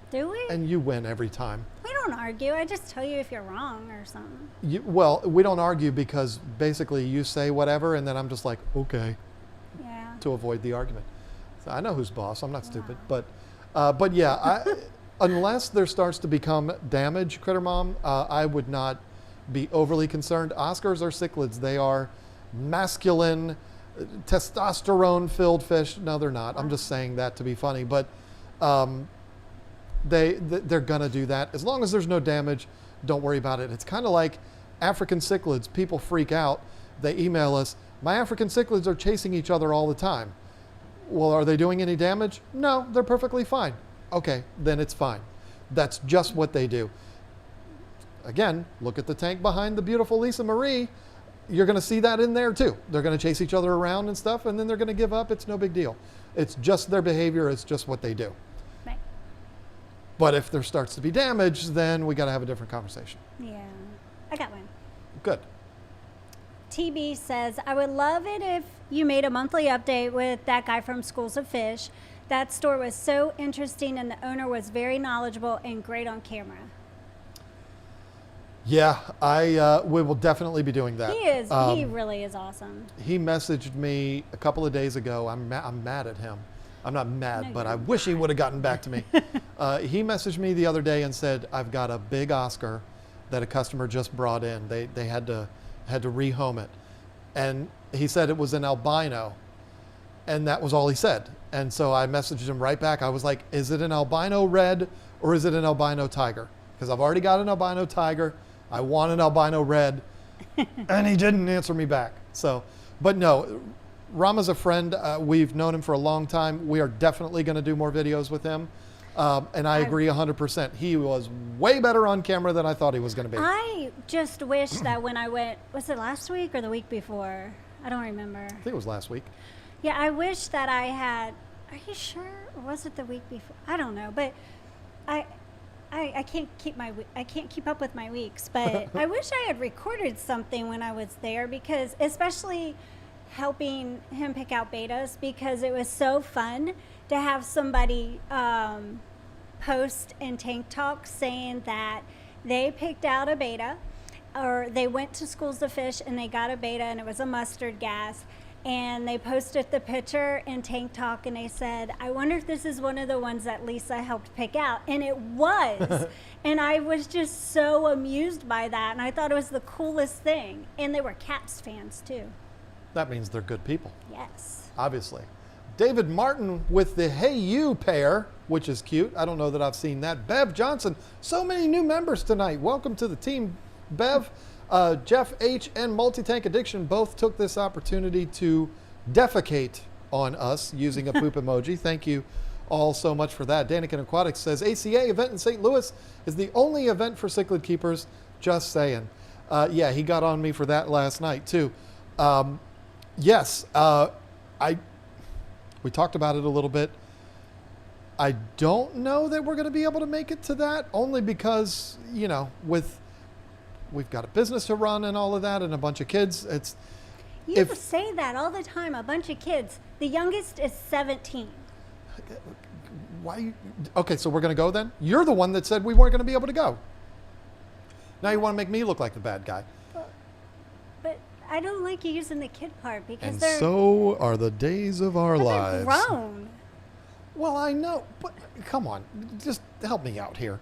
Do we? And you win every time. We don't argue. I just tell you if you're wrong or something. Well, we don't argue because basically you say whatever and then I'm just like, okay. Yeah. To avoid the argument. So I know who's boss. I'm not stupid. But yeah, unless there starts to become damage, Critter Mom, I would not be overly concerned. Oscars are cichlids. They are masculine, testosterone-filled fish. No, they're not. I'm just saying that to be funny. But they're going to do that. As long as there's no damage, don't worry about it. It's kind of like African cichlids. People freak out. They email us, my African cichlids are chasing each other all the time. Well, are they doing any damage? No, they're perfectly fine. Okay, then it's fine. That's just what they do. Again, look at the tank behind the beautiful Lisa Marie. You're going to see that in there too. They're going to chase each other around and stuff, and then they're going to give up. It's no big deal. It's just their behavior. It's just what they do. Right. But if there starts to be damage, then we got to have a different conversation. Yeah. I got one. Good. TB says, I would love it if you made a monthly update with that guy from Schools of Fish. That store was so interesting and the owner was very knowledgeable and great on camera. Yeah, we will definitely be doing that. He is. He really is awesome. He messaged me a couple of days ago. I'm mad at him. I'm not mad, but I wish he would have gotten back to me. He messaged me the other day and said, I've got a big Oscar that a customer just brought in. They had to rehome it. And he said it was an albino. And that was all he said. And so I messaged him right back. I was like, is it an albino red or is it an albino tiger? Because I've already got an albino tiger. I want an albino red. And he didn't answer me back. So, but no, Rama's a friend. We've known him for a long time. We are definitely going to do more videos with him. And I agree 100%. He was way better on camera than I thought he was going to be. I just wish that when I went, was it last week or the week before? I don't remember. I think it was last week. Yeah, I wish that I had, are you sure? Or was it the week before? I don't know, but I can't keep up with my weeks, but I wish I had recorded something when I was there, because especially helping him pick out betas, because it was so fun to have somebody post in Tank Talk saying that they picked out a beta, or they went to Schools of Fish and they got a beta and it was a mustard gas. And they posted the picture in Tank Talk and they said, I wonder if this is one of the ones that Lisa helped pick out. And it was. And I was just so amused by that. And I thought it was the coolest thing. And they were Caps fans too. That means they're good people. Yes. Obviously. David Martin with the Hey You pair, which is cute. I don't know that I've seen that. Bev Johnson. So many new members tonight. Welcome to the team, Bev. Jeff H. and Multi-Tank Addiction both took this opportunity to defecate on us using a poop emoji. Thank you all so much for that. Daniken Aquatics says, ACA event in St. Louis is the only event for cichlid keepers. Just saying. Yeah, he got on me for that last night too. Yes, we talked about it a little bit. I don't know that we're going to be able to make it to that, only because, you know, we've got a business to run and all of that and a bunch of kids. You say that all the time, a bunch of kids. The youngest is 17. Why? Okay, so we're going to go then? You're the one that said we weren't going to be able to go. Now you want to make me look like the bad guy. But I don't like you using the kid part because and so are the days of our lives. They're grown. Well, I know, but come on, just help me out here.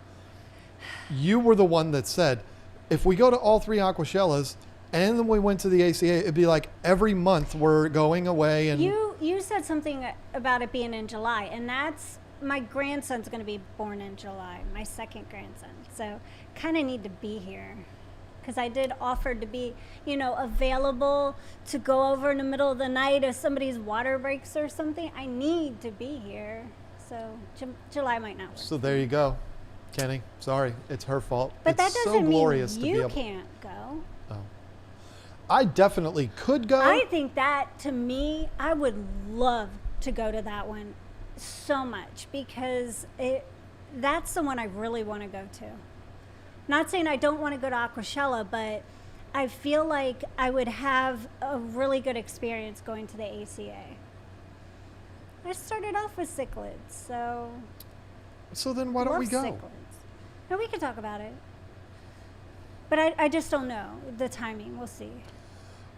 you were the one that said, if we go to all 3 Aqua Shellas and then we went to the ACA, it'd be like every month we're going away. And you said something about it being in July, and that's my grandson's going to be born in July, my second grandson. So kind of need to be here. Because I did offer to be, available to go over in the middle of the night if somebody's water breaks or something. I need to be here. So July might not work. So there you go, Kenny. Sorry, it's her fault. But that it's doesn't so glorious mean to be you able. can't go. Oh. I definitely could go. I think that, to me, I would love to go to that one so much because that's the one I really want to go to. Not saying I don't want to go to Aquashella, but I feel like I would have a really good experience going to the ACA. I started off with cichlids, so... So then why don't we go? Cichlids. No, we can talk about it. But I just don't know the timing. We'll see.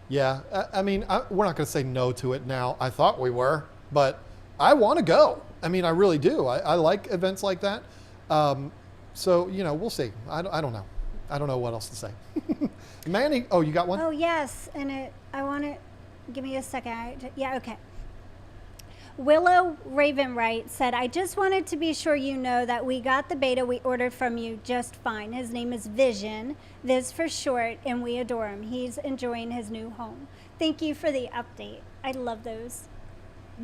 Yeah, I mean, we're not going to say no to it now. I thought we were, but I want to go. I mean, I really do. I like events like that. So, we'll see. I don't know. I don't know what else to say. Manny, you got one? Oh, yes. And I want to, give me a second. Yeah, okay. Willow Ravenwright said, I just wanted to be sure you know that we got the beta we ordered from you just fine. His name is Vision, Viz for short, and we adore him. He's enjoying his new home. Thank you for the update. I love those.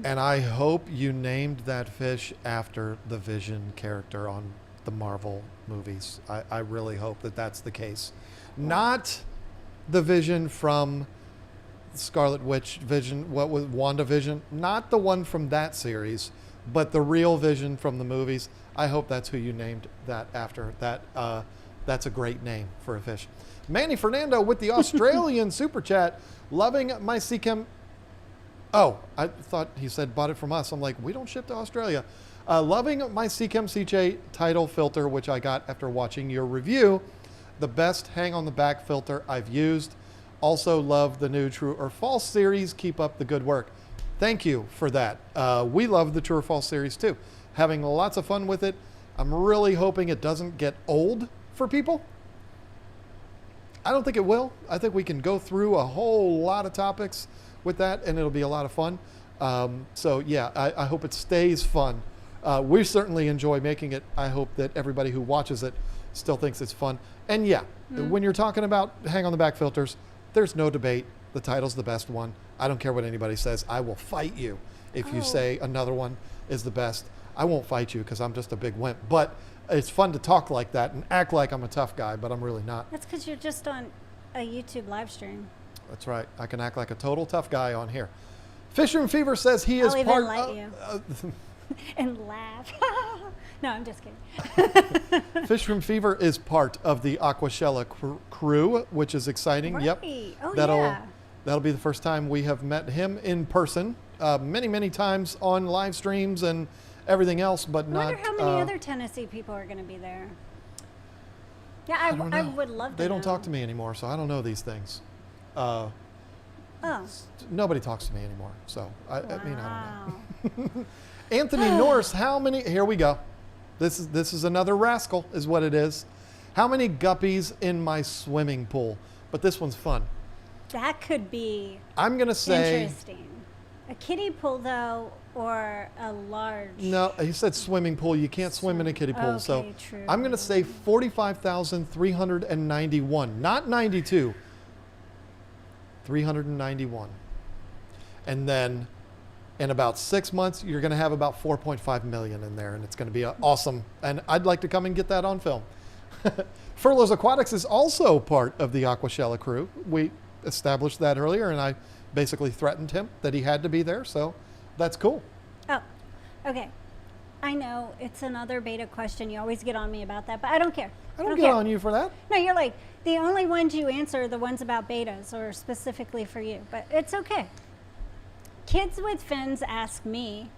And I hope you named that fish after the Vision character on the Marvel movies. I really hope that that's the case. Not the Vision from Scarlet Witch Vision, what was WandaVision? Not the one from that series, but the real Vision from the movies. I hope that's who you named that after. That's a great name for a fish. Manny Fernando with the Australian super chat. Loving my Seachem. Oh, I thought he said bought it from us. I'm like, we don't ship to Australia. Loving my Seachem CJ title filter, which I got after watching your review. The best hang on the back filter I've used. Also love the new True or False series. Keep up the good work. Thank you for that. We love the True or False series too. Having lots of fun with it. I'm really hoping it doesn't get old for people. I don't think it will. I think we can go through a whole lot of topics with that and it'll be a lot of fun. So yeah, I hope it stays fun. We certainly enjoy making it. I hope that everybody who watches it still thinks it's fun. And yeah, when you're talking about hang on the back filters, there's no debate. The title's the best one. I don't care what anybody says. I will fight you if you say another one is the best. I won't fight you because I'm just a big wimp. But it's fun to talk like that and act like I'm a tough guy, but I'm really not. That's because you're just on a YouTube live stream. That's right. I can act like a total tough guy on here. Fisherman Fever says he is I'll part even let you. And laugh. No, I'm just kidding. Fisherman Fever is part of the Aquashella crew, which is exciting. Right. Yep. Oh, That'll be the first time we have met him in person. Many times on live streams and everything else, but not. I wonder how many other Tennessee people are going to be there. Yeah, I would love to They don't know. talk to me anymore, so I don't know these things. Nobody talks to me anymore, so I mean, I don't know. Anthony Norris, how many? Here we go. This is another rascal, is what it is. How many guppies in my swimming pool? But this one's fun. That could be. I'm gonna say interesting. A kiddie pool, though, or a large. No, he said swimming pool. You can't swim in a kiddie pool. Okay, So true. I'm gonna say 45,391, not 92. 391. And then in about 6 months, you're going to have about 4.5 million in there, and it's going to be awesome. And I'd like to come and get that on film. Furloughs Aquatics is also part of the Aquashella crew. We established that earlier, and I basically threatened him that he had to be there, so that's cool. Oh, okay. I know it's another beta question. You always get on me about that, but I don't care. I don't get on you for that. No, you're like, the only ones you answer are the ones about betas or specifically for you, but it's okay. Kids with Fins ask me,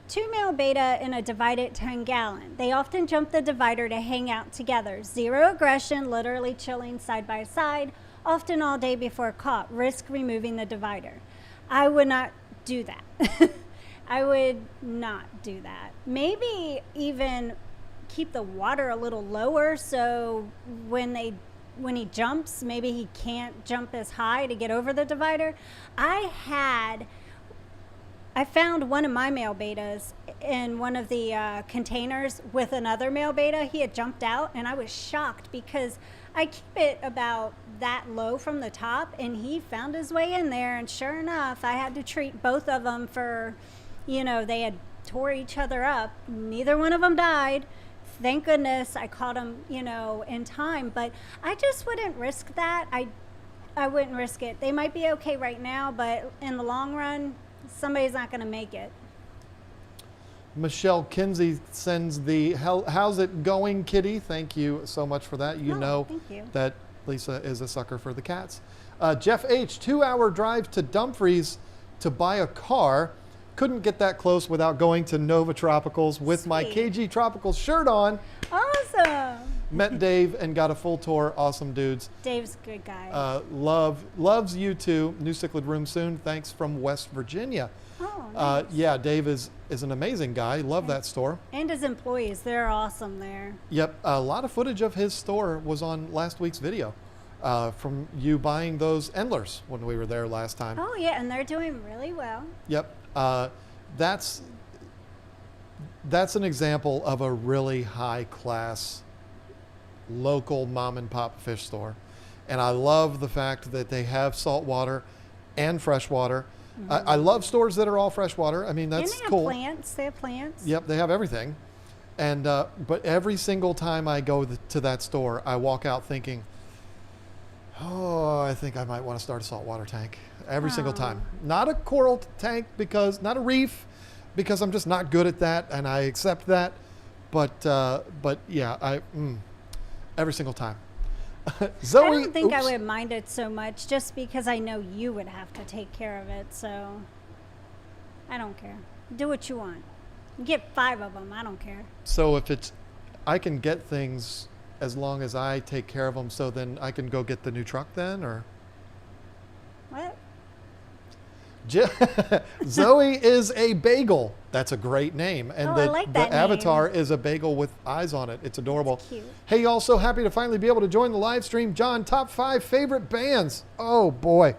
2 male beta in a divided 10-gallon. They often jump the divider to hang out together. Zero aggression, literally chilling side by side, often all day before caught. Risk removing the divider. I would not do that. I would not do that. Maybe even keep the water a little lower, so when he jumps, maybe he can't jump as high to get over the divider. I found one of my male betas in one of the containers with another male beta. He had jumped out, and I was shocked because I keep it about that low from the top, and he found his way in there, and sure enough, I had to treat both of them for, they had tore each other up. Neither one of them died. Thank goodness I caught them, in time, but I just wouldn't risk that. I wouldn't risk it. They might be okay right now, but in the long run, somebody's not going to make it. Michelle Kinsey sends the how's it going, kitty? Thank you so much for that. Thank you. That Lisa is a sucker for the cats. Jeff H, 2-hour drive to Dumfries to buy a car. Couldn't get that close without going to Nova Tropicals with my KG Tropicals shirt on. Awesome. Met Dave and got a full tour. Awesome dudes. Dave's a good guy. Loves you too. New cichlid room soon. Thanks from West Virginia. Oh, nice. Yeah, Dave is an amazing guy. Love that store. And his employees, they're awesome there. Yep, a lot of footage of his store was on last week's video from you buying those Endlers when we were there last time. Oh yeah, and they're doing really well. Yep, that's an example of a really high class local mom and pop fish store, and I love the fact that they have saltwater and freshwater. Mm-hmm. I love stores that are all freshwater. I mean, that's and they have cool. Plants. They have plants. Yep, they have everything. And but every single time I go to that store, I walk out thinking, oh, I think I might want to start a saltwater tank. Every single time. Not a coral tank, not a reef, because I'm just not good at that, and I accept that. But yeah, every single time. Zoe, I don't think I would mind it so much, just because I know you would have to take care of it. So I don't care. Do what you want. Get 5 of them. I don't care. So if I can get things as long as I take care of them, so then I can go get the new truck then, or? What? Zoe is a bagel. That's a great name. And I like that the avatar is a bagel with eyes on it. It's adorable. That's cute. Hey, y'all, so happy to finally be able to join the live stream. John, top 5 favorite bands. Oh, boy.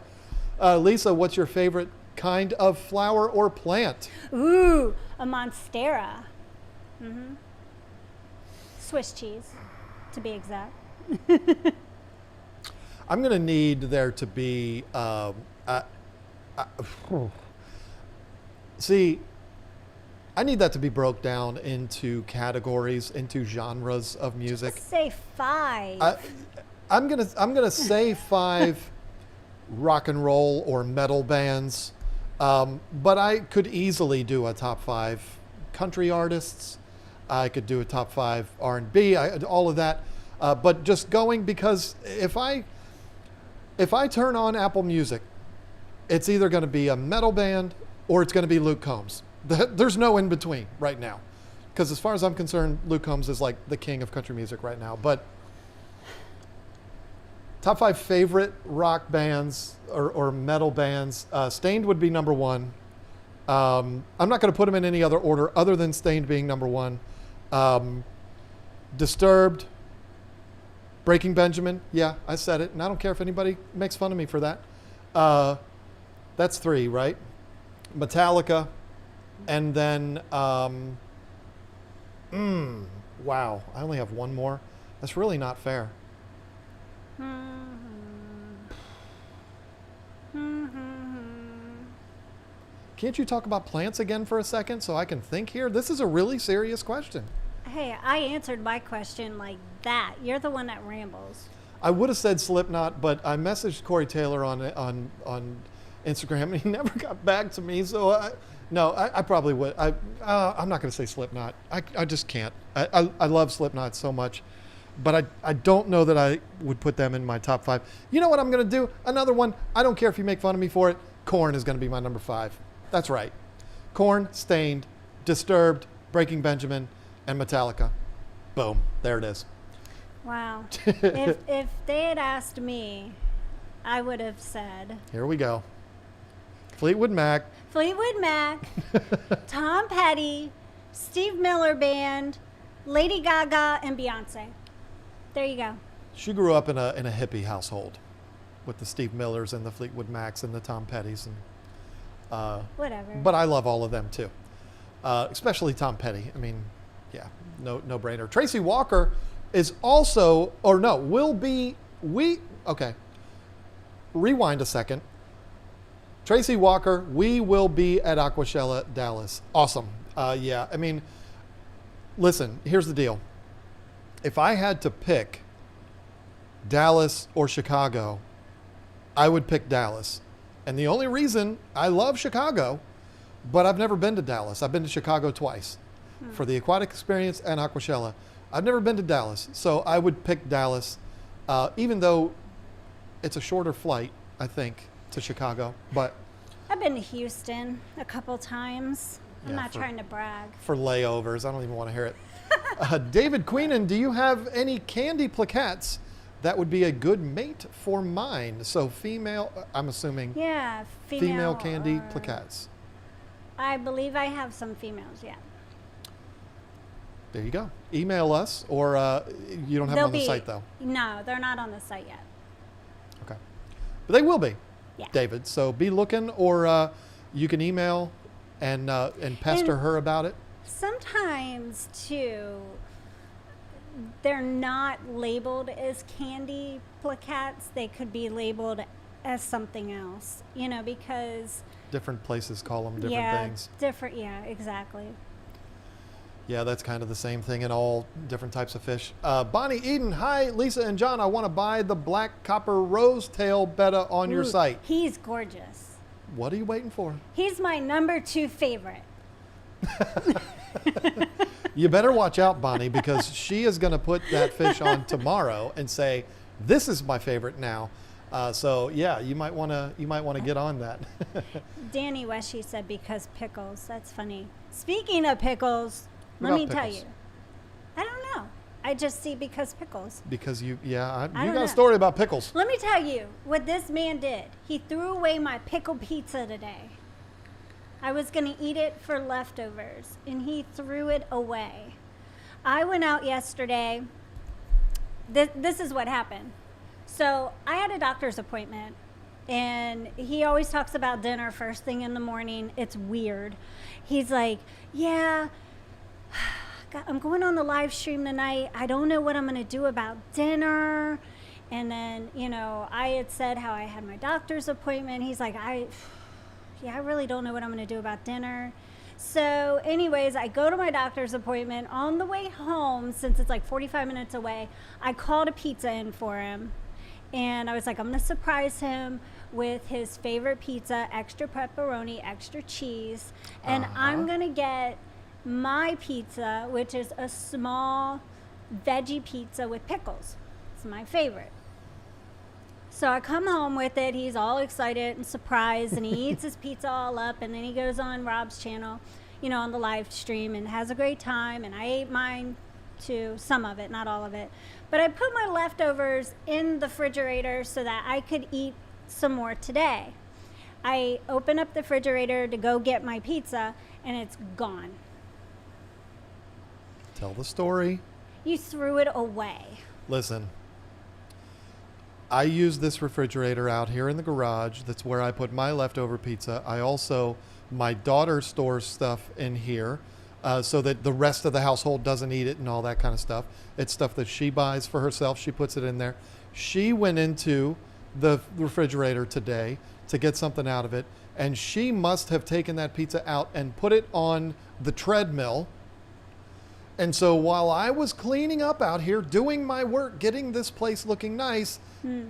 Lisa, what's your favorite kind of flower or plant? Ooh, a monstera. Mm-hmm. Swiss cheese, to be exact. I'm going to need there to be... see, I need that to be broke down into categories, into genres of music. Just say 5. I'm gonna say 5 rock and roll or metal bands, but I could easily do a top 5 country artists. I could do a top 5 R&B, all of that. But just going, because if I turn on Apple Music, it's either going to be a metal band or it's going to be Luke Combs. There's no in between right now. Because as far as I'm concerned, Luke Combs is like the king of country music right now. But top 5 favorite rock bands or metal bands. Stained would be number 1. I'm not going to put them in any other order other than Stained being number 1. Disturbed. Breaking Benjamin. Yeah, I said it. And I don't care if anybody makes fun of me for that. That's 3, right? Metallica, and then, wow, I only have 1 more. That's really not fair. Can't you talk about plants again for a second so I can think here? This is a really serious question. Hey, I answered my question like that. You're the one that rambles. I would have said Slipknot, but I messaged Corey Taylor on Instagram, and he never got back to me. So I probably would. I'm not going to say Slipknot. I just can't. I love Slipknot so much, but I don't know that I would put them in my top 5. You know what I'm going to do? Another one. I don't care if you make fun of me for it. Korn is going to be my number 5. That's right. Korn, Stained, Disturbed, Breaking Benjamin, and Metallica. Boom. There it is. Wow. if they had asked me, I would have said... Here we go. Fleetwood Mac, Tom Petty, Steve Miller Band, Lady Gaga and Beyonce. There you go. She grew up in a hippie household with the Steve Millers and the Fleetwood Macs and the Tom Pettys and Whatever. but I love all of them too, especially Tom Petty. I mean, yeah, no brainer. Tracy Walker is also, or no, will be. Okay. Rewind a second. Tracy Walker, we will be at Aqua Shella Dallas. Awesome. Yeah, I mean, listen, here's the deal. If I had to pick Dallas or Chicago, I would pick Dallas. And the only reason I love Chicago, but I've never been to Dallas. I've been to Chicago twice for the aquatic experience and Aqua Shella. I've never been to Dallas, so I would pick Dallas, even though it's a shorter flight, I think, to Chicago. But I've been to Houston a couple times. I'm Yeah, not trying to brag. for layovers, I don't even want to hear it. David Queenan, do you have any candy plaquettes that would be a good mate for mine? So female, I'm assuming Yeah, female candy or- plaquettes. I believe I have some females, yeah. There you go. Email us, or you don't have them on the site though. No, they're not on the site yet. Okay, but they will be, Yeah. David. So be looking, or you can email and pester And- her about it. Sometimes, too, they're not labeled as candy plaquettes. They could be labeled as something else, because Different places call them different yeah, things. different. Yeah, exactly. Yeah, that's kind of the same thing in all different types of fish. Bonnie Eden, hi, Lisa and John. I want to buy the black copper rose tail betta on your Ooh, site. He's gorgeous. What are you waiting for? He's my number 2 favorite. You better watch out, Bonnie, because she is going to put that fish on tomorrow and say, "This is my favorite now." So yeah, you might want to get on that. Danny Weshy said because pickles. That's funny. Speaking of pickles, What let me about tell pickles? you. I don't know. I just see because pickles. Because you I got don't a know. story about pickles. Let me tell you what this man did. He threw away my pickle pizza today. I was going to eat it for leftovers, and he threw it away. I went out yesterday. This is what happened. So I had a doctor's appointment, and he always talks about dinner first thing in the morning. It's weird. He's like, yeah, I'm going on the live stream tonight. I don't know what I'm going to do about dinner. And then, I had said how I had my doctor's appointment. He's like, I really don't know what I'm going to do about dinner. So anyways, I go to my doctor's appointment. On the way home, since it's like 45 minutes away, I called a pizza in for him. And I was like, I'm going to surprise him with his favorite pizza, extra pepperoni, extra cheese. And I'm going to get my pizza, which is a small veggie pizza with pickles. It's my favorite. So I come home with it. He's all excited and surprised, and he eats his pizza all up, and then he goes on Rob's channel, on the live stream, and has a great time. And I ate mine too, some of it, not all of it. But I put my leftovers in the refrigerator so that I could eat some more today. I open up the refrigerator to go get my pizza, and it's gone. Tell the story. You threw it away. Listen, I use this refrigerator out here in the garage. That's where I put my leftover pizza. My daughter stores stuff in here so that the rest of the household doesn't eat it and all that kind of stuff. It's stuff that she buys for herself. She puts it in there. She went into the refrigerator today to get something out of it, and she must have taken that pizza out and put it on the treadmill. And so while I was cleaning up out here, doing my work, getting this place looking nice,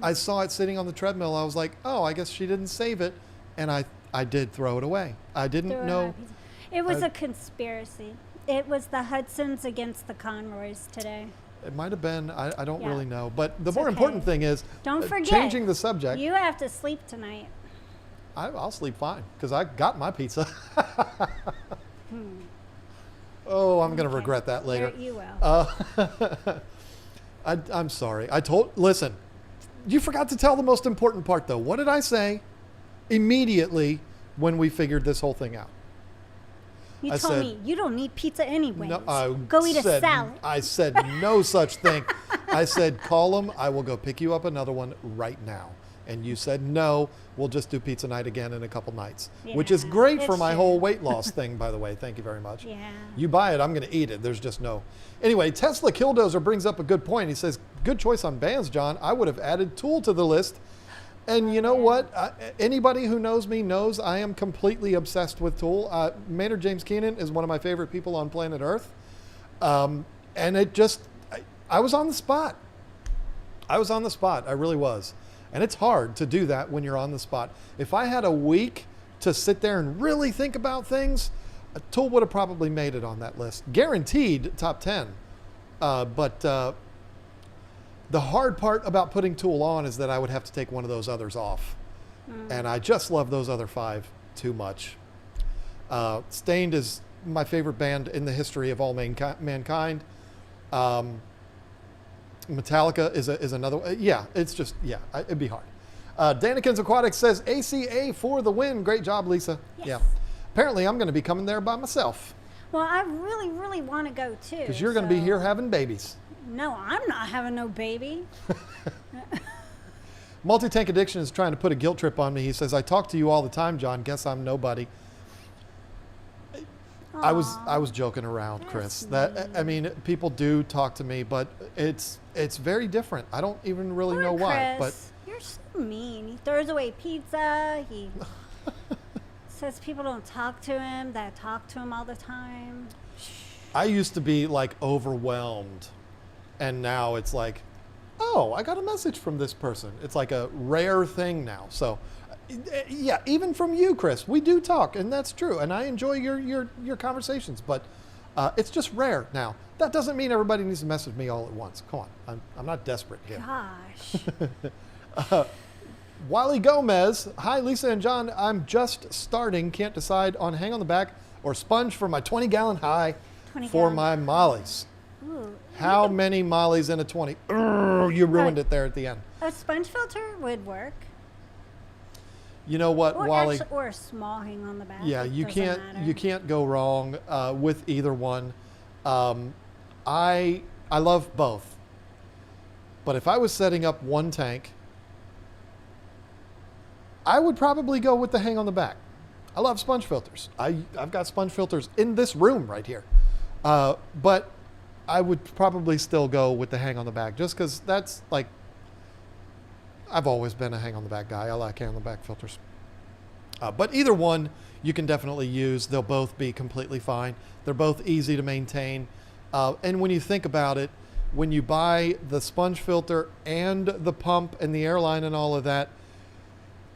I saw it sitting on the treadmill. I was like, oh, I guess she didn't save it. And I did throw it away. I didn't know. It was a conspiracy. It was the Hudsons against the Conroys today. It might have been. I don't Yeah. really know. But the It's more okay. important thing is Don't forget. changing the subject. You have to sleep tonight. I'll sleep fine because I got my pizza. Oh, I'm going to Okay. regret that later. You will. I'm sorry. Listen, you forgot to tell the most important part, though. What did I say immediately when we figured this whole thing out? You I told said, me you don't need pizza anyways. No, I go eat a said, salad. I said no such thing. I said, call them. I will go pick you up another one right now. And you said, no, we'll just do pizza night again in a couple nights, which is Yeah, great for it's my true. whole weight loss thing, by the way. Thank you very much. Yeah. You buy it, I'm going to eat it. There's just no. Anyway, Tesla Killdozer brings up a good point. He says, good choice on bands, John. I would have added Tool to the list. And you know what? Anybody who knows me knows I am completely obsessed with Tool. Maynard James Keenan is one of my favorite people on planet Earth. And it just, I was on the spot. I was on the spot. I really was. And it's hard to do that when you're on the spot. If I had a week to sit there and really think about things, Tool would have probably made it on that list. Guaranteed top 10. But the hard part about putting Tool on is that I would have to take one of those others off. And I just love those other 5 too much. Stained is my favorite band in the history of all mankind. Metallica is another. Yeah, it's just, it'd be hard. Danikins Aquatics says, ACA for the win. Great job, Lisa. Yes. Yeah. Apparently, I'm going to be coming there by myself. Well, I really, really want to go too. Because you're going to be here having babies. No, I'm not having no baby. Multi-Tank Addiction is trying to put a guilt trip on me. He says, I talk to you all the time, John. Guess I'm nobody. I was joking around, Chris. I mean, people do talk to me, but it's very different. I don't even really know why. But you're so mean. He throws away pizza. He says people don't talk to him that talk to him all the time. I used to be like overwhelmed, and now it's like, oh, I got a message from this person. It's like a rare thing now. So, yeah, even from you, Chris, we do talk, and that's true. And I enjoy your conversations, but it's just rare now. That doesn't mean everybody needs to message me all at once. Come on, I'm not desperate here. Gosh. Wiley Gomez, hi Lisa and John. I'm just starting. Can't decide on hang on the back or sponge for my 20-gallon high for my mollies. Ooh, How many mollies in a 20? You ruined it there at the end. a sponge filter would work. You know what, Or Wally? or a small hang on the back. Yeah, It you doesn't matter. can't go wrong with either one. I love both, but if I was setting up one tank, I would probably go with the hang on the back. I love sponge filters. I've got sponge filters in this room right here, but I would probably still go with the hang on the back just because that's like, I've always been a hang on the back guy. I like hang on the back filters. But either one you can definitely use. They'll both be completely fine. They're both easy to maintain. And when you think about it, when you buy the sponge filter and the pump and the airline and all of that,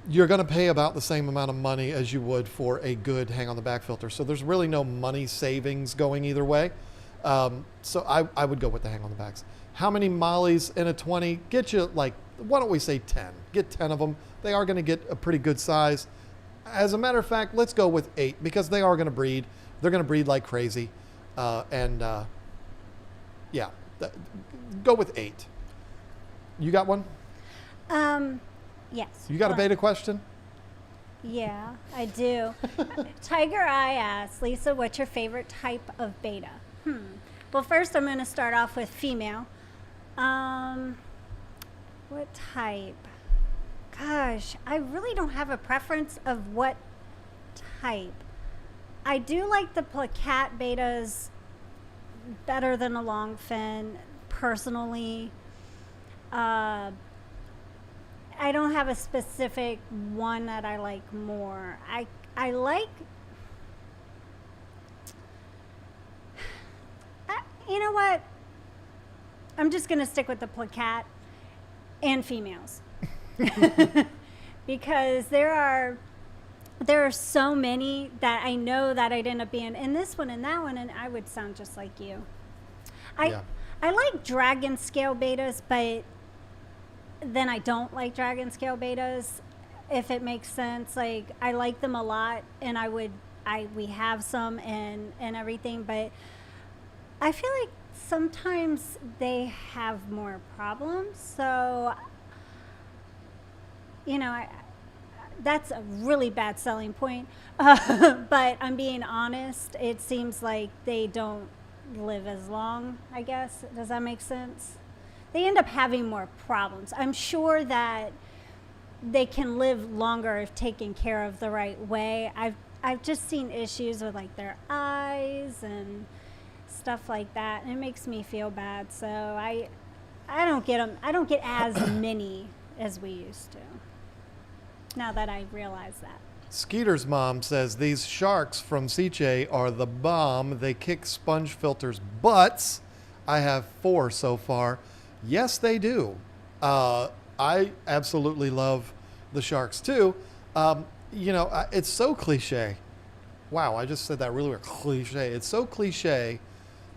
you're going to pay about the same amount of money as you would for a good hang on the back filter. So there's really no money savings going either way. So I would go with the hang on the backs. How many mollies in a 20? Get you like, why don't we say 10? Get 10 of them. They are going to get a pretty good size. As a matter of fact, let's go with 8 because they are going to breed. They're going to breed like crazy. Yeah, go with 8. You got one? Yes. You got a beta question? Yeah, I do. Tiger Eye asks, Lisa, what's your favorite type of beta? Well, first I'm going to start off with female. What type? Gosh, I really don't have a preference of what type. I do like the placat betas better than a long fin, personally. I don't have a specific one that I like more. I like, you know what? I'm just going to stick with the placat and females. Because there are so many that I know that I'd end up being in this one and that one, and I would sound just like you. I like dragon scale betas, but then I don't like dragon scale betas, if it makes sense. Like, I like them a lot, and we have some and everything, but I feel like sometimes they have more problems. So, you know, that's a really bad selling point. But I'm being honest. It seems like they don't live as long, I guess. Does that make sense? They end up having more problems. I'm sure that they can live longer if taken care of the right way. I've just seen issues with like their eyes and stuff like that, and it makes me feel bad. So I don't get them. I don't get as many as we used to. Now that I realize that. Skeeter's mom says these sharks from Siche are the bomb. They kick sponge filters' butts. I have 4 so far. Yes, they do. I absolutely love the sharks too. It's so cliche. Wow, I just said that really weird. Cliche. It's so cliche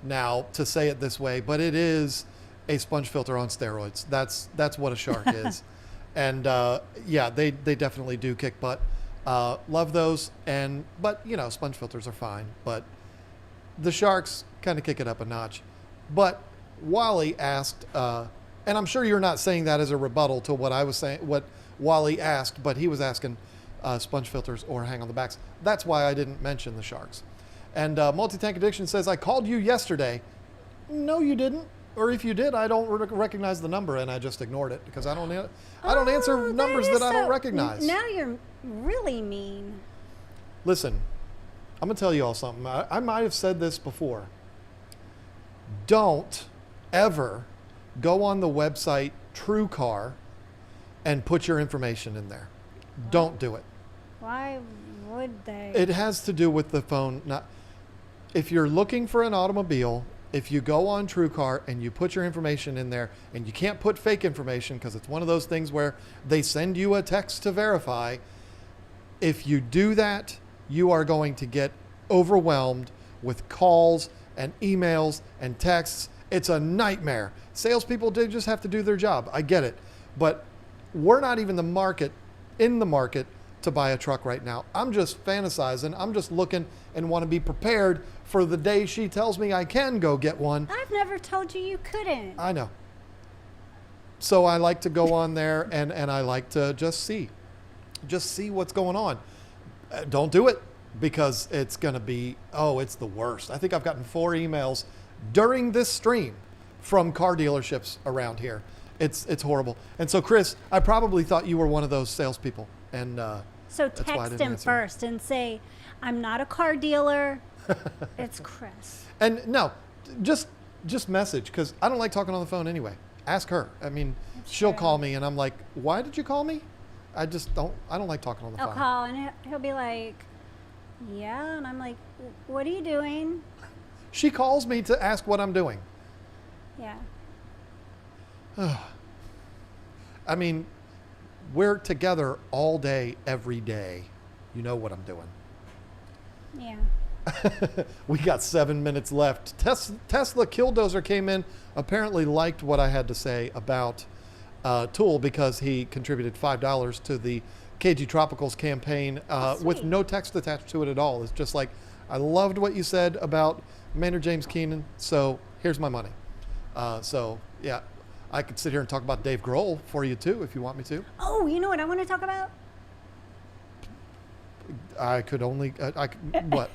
now to say it this way, but it is a sponge filter on steroids. That's what a shark is. And they definitely do kick butt. Love those. But sponge filters are fine. But the sharks kind of kick it up a notch. But Wally asked, and I'm sure you're not saying that as a rebuttal to what I was saying, what Wally asked, but he was asking sponge filters or hang on the backs. That's why I didn't mention the sharks. And Multi-Tank Addiction says, I called you yesterday. No, you didn't. Or if you did, I don't recognize the number, and I just ignored it because I don't answer numbers that I don't recognize. Now you're really mean. Listen, I'm going to tell you all something. I might have said this before. Don't ever go on the website TrueCar and put your information in there. What? Don't do it. Why would they? It has to do with the phone. If you're looking for an automobile, if you go on TrueCar and you put your information in there, and you can't put fake information because it's one of those things where they send you a text to verify. If you do that, you are going to get overwhelmed with calls and emails and texts. It's a nightmare. Salespeople do just have to do their job. I get it. But we're not even in the market to buy a truck right now. I'm just fantasizing. I'm just looking and want to be prepared for the day she tells me I can go get one. I've never told you couldn't. I know. So I like to go on there and I like to just see what's going on. Don't do it because it's going to be, it's the worst. I think I've gotten 4 emails during this stream from car dealerships around here. It's horrible. And so, Chris, I probably thought you were one of those salespeople. And so text him first and say, I'm not a car dealer. It's Chris. And no, just message, because I don't like talking on the phone anyway. Ask her. I mean, she'll call me and I'm like, why did you call me? I don't like talking on the phone. I'll call and he'll be like, yeah. And I'm like, what are you doing? She calls me to ask what I'm doing. Yeah. I mean, we're together all day, every day. You know what I'm doing. Yeah. We got 7 minutes left. Tesla Killdozer came in, apparently liked what I had to say about Tool because he contributed $5 to the KG Tropicals campaign with no text attached to it at all. It's just like, I loved what you said about Maynard James Keenan, so here's my money. So, yeah, I could sit here and talk about Dave Grohl for you, too, if you want me to. Oh, you know what I want to talk about? I could only, what?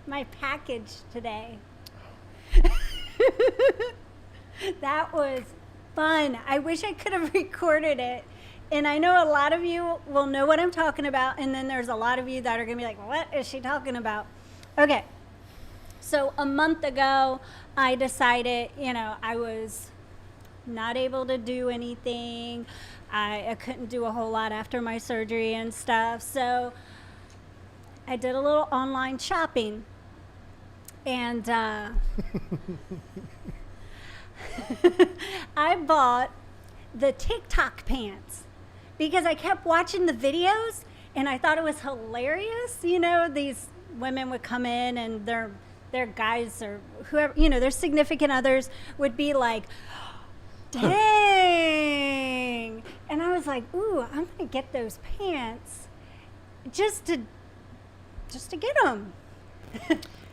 My package today. That was fun. I wish I could have recorded it. And I know a lot of you will know what I'm talking about. And then there's a lot of you that are going to be like, what is she talking about? Okay. So a month ago, I decided, I was not able to do anything. I couldn't do a whole lot after my surgery and stuff. So I did a little online shopping. And I bought the TikTok pants because I kept watching the videos and I thought it was hilarious. These women would come in and their guys or whoever, their significant others would be like, dang. And I was like, ooh, I'm going to get those pants just to get them.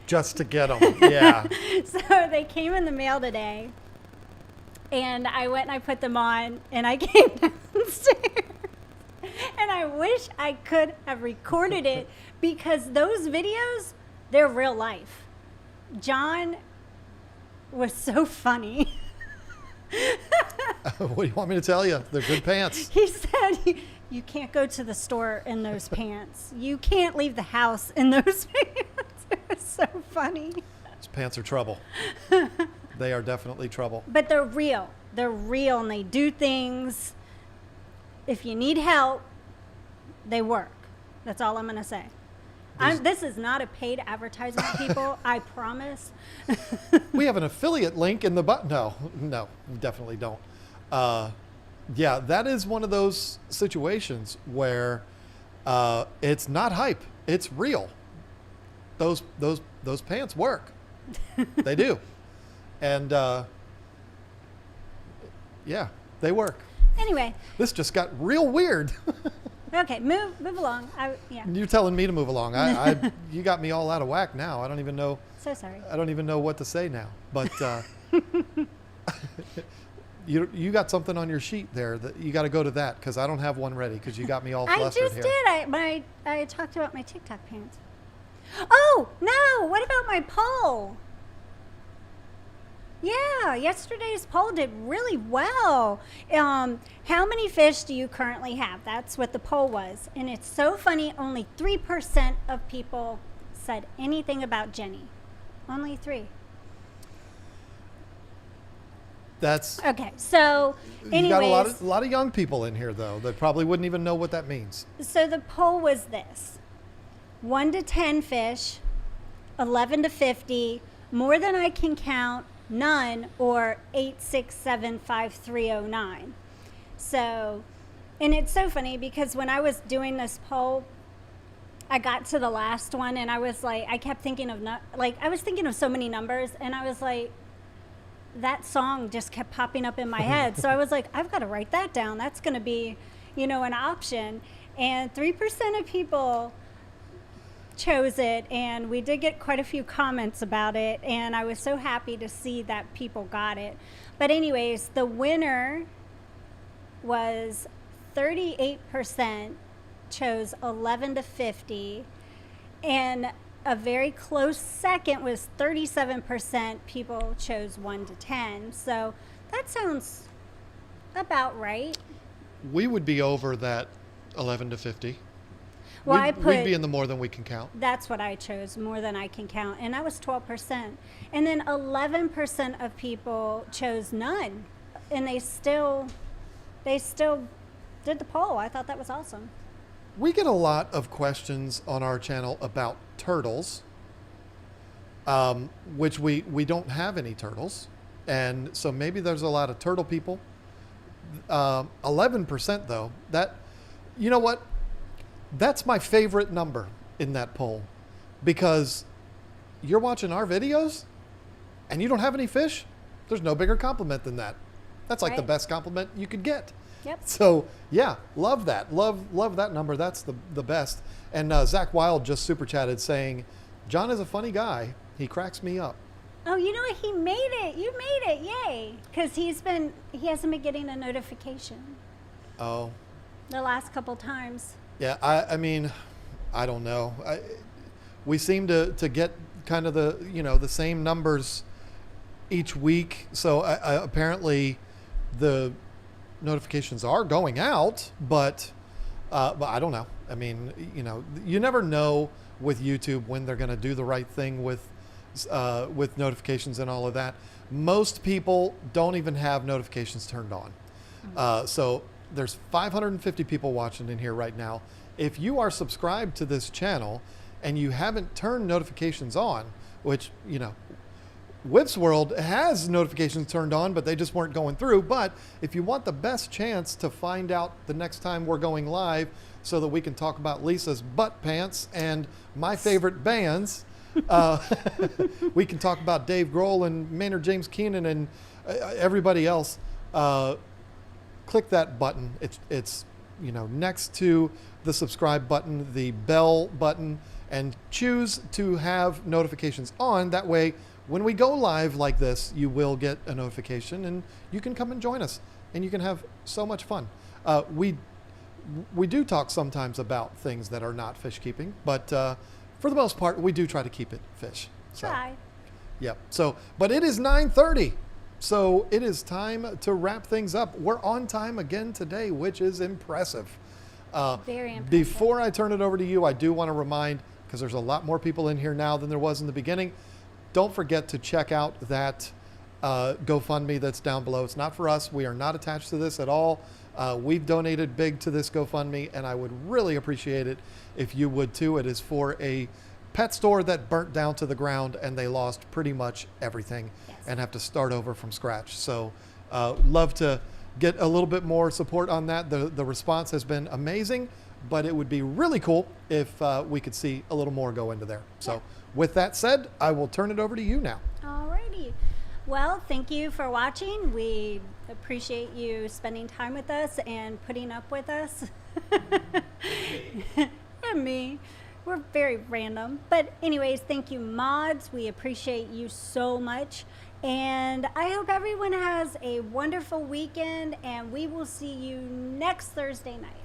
Just to get them, yeah. So they came in the mail today, and I went and I put them on, and I came downstairs, and I I wish I could have recorded it because those videos, they're real life. John was so funny. What do you want me to tell you? They're good pants. He said, you can't go to the store in those pants. You can't leave the house in those pants. It was so funny. Those pants are trouble. They are definitely trouble. But they're real. They're real and they do things. If you need help, they work. That's all I'm going to say. This is not a paid advertisement, people. I promise. We have an affiliate link in the button. No, we definitely don't. Yeah, that is one of those situations where it's not hype. It's real. Those pants work. They do. And yeah, they work. Anyway. This just got real weird. Okay, move along. Yeah. You're telling me to move along. You got me all out of whack now. I don't even know. So sorry. I don't even know what to say now. But you got something on your sheet there that you got to go to that because I don't have one ready because you got me all flustered I just here. did. I talked about my TikTok pants. Oh no! What about my poll? Yeah, yesterday's poll did really well. How many fish do you currently have? That's what the poll was. And it's so funny, only 3% of people said anything about Jenny. Only 3. That's okay. So, anyways, you got a lot of young people in here though that probably wouldn't even know what that means. So the poll was this: 1 to 10 fish, 11 to 50, more than I can count, none, or 8675309. So, and it's so funny because when I was doing this poll, I got to the last one and I was like, I kept thinking of I was thinking of so many numbers and I was like, that song just kept popping up in my head. So I was like, I've got to write that down. That's going to be, an option. And 3% of people chose it, and we did get quite a few comments about it, and I was so happy to see that people got it. But anyways, the winner was 38% chose 11 to 50, and a very close second was 37% people chose 1 to 10. So that sounds about right. We would be over that 11 to 50. Well, we'd be in the more than we can count. That's what I chose, more than I can count. And that was 12%. And then 11% of people chose none. And they still did the poll. I thought that was awesome. We get a lot of questions on our channel about turtles, which we don't have any turtles. And so maybe there's a lot of turtle people. 11% though, you know what? That's my favorite number in that poll because you're watching our videos and you don't have any fish. There's no bigger compliment than that. That's like the best compliment you could get. Yep. So yeah, love that. Love that number. That's the best. And Zach Wild just super chatted saying, John is a funny guy. He cracks me up. Oh, you know what? He made it. You made it. Yay. Because he hasn't been getting a notification. Oh. The last couple times. Yeah, I mean, I don't know. We seem to get kind of the same numbers each week. So apparently the notifications are going out, but I don't know. I mean, you never know with YouTube when they're going to do the right thing with notifications and all of that. Most people don't even have notifications turned on. So there's 550 people watching in here right now. If you are subscribed to this channel and you haven't turned notifications on, which, Whip's World has notifications turned on, but they just weren't going through. But if you want the best chance to find out the next time we're going live so that we can talk about Lisa's butt pants and my favorite bands, we can talk about Dave Grohl and Maynard James Keenan and everybody else. Click that button. It's next to the subscribe button, the bell button, and choose to have notifications on. That way, when we go live like this, you will get a notification and you can come and join us and you can have so much fun. we do talk sometimes about things that are not fish keeping, but for the most part, we do try to keep it fish. So, Try. yep. So, but it is 9:30. So it is time to wrap things up. We're on time again today, which is impressive. Very impressive. Before I turn it over to you, I do want to remind, because there's a lot more people in here now than there was in the beginning, don't forget to check out that GoFundMe that's down below. It's not for us. We are not attached to this at all. We've donated big to this GoFundMe, and I would really appreciate it if you would too. It is for a pet store that burnt down to the ground, and they lost pretty much everything. Yes. And have to start over from scratch. So love to get a little bit more support on that. The response has been amazing, but it would be really cool if we could see a little more go into there. So with that said, I will turn it over to you now. Alrighty. Well, thank you for watching. We appreciate you spending time with us and putting up with us. And me. We're very random. But anyways, thank you, mods. We appreciate you so much. And I hope everyone has a wonderful weekend, and we will see you next Thursday night.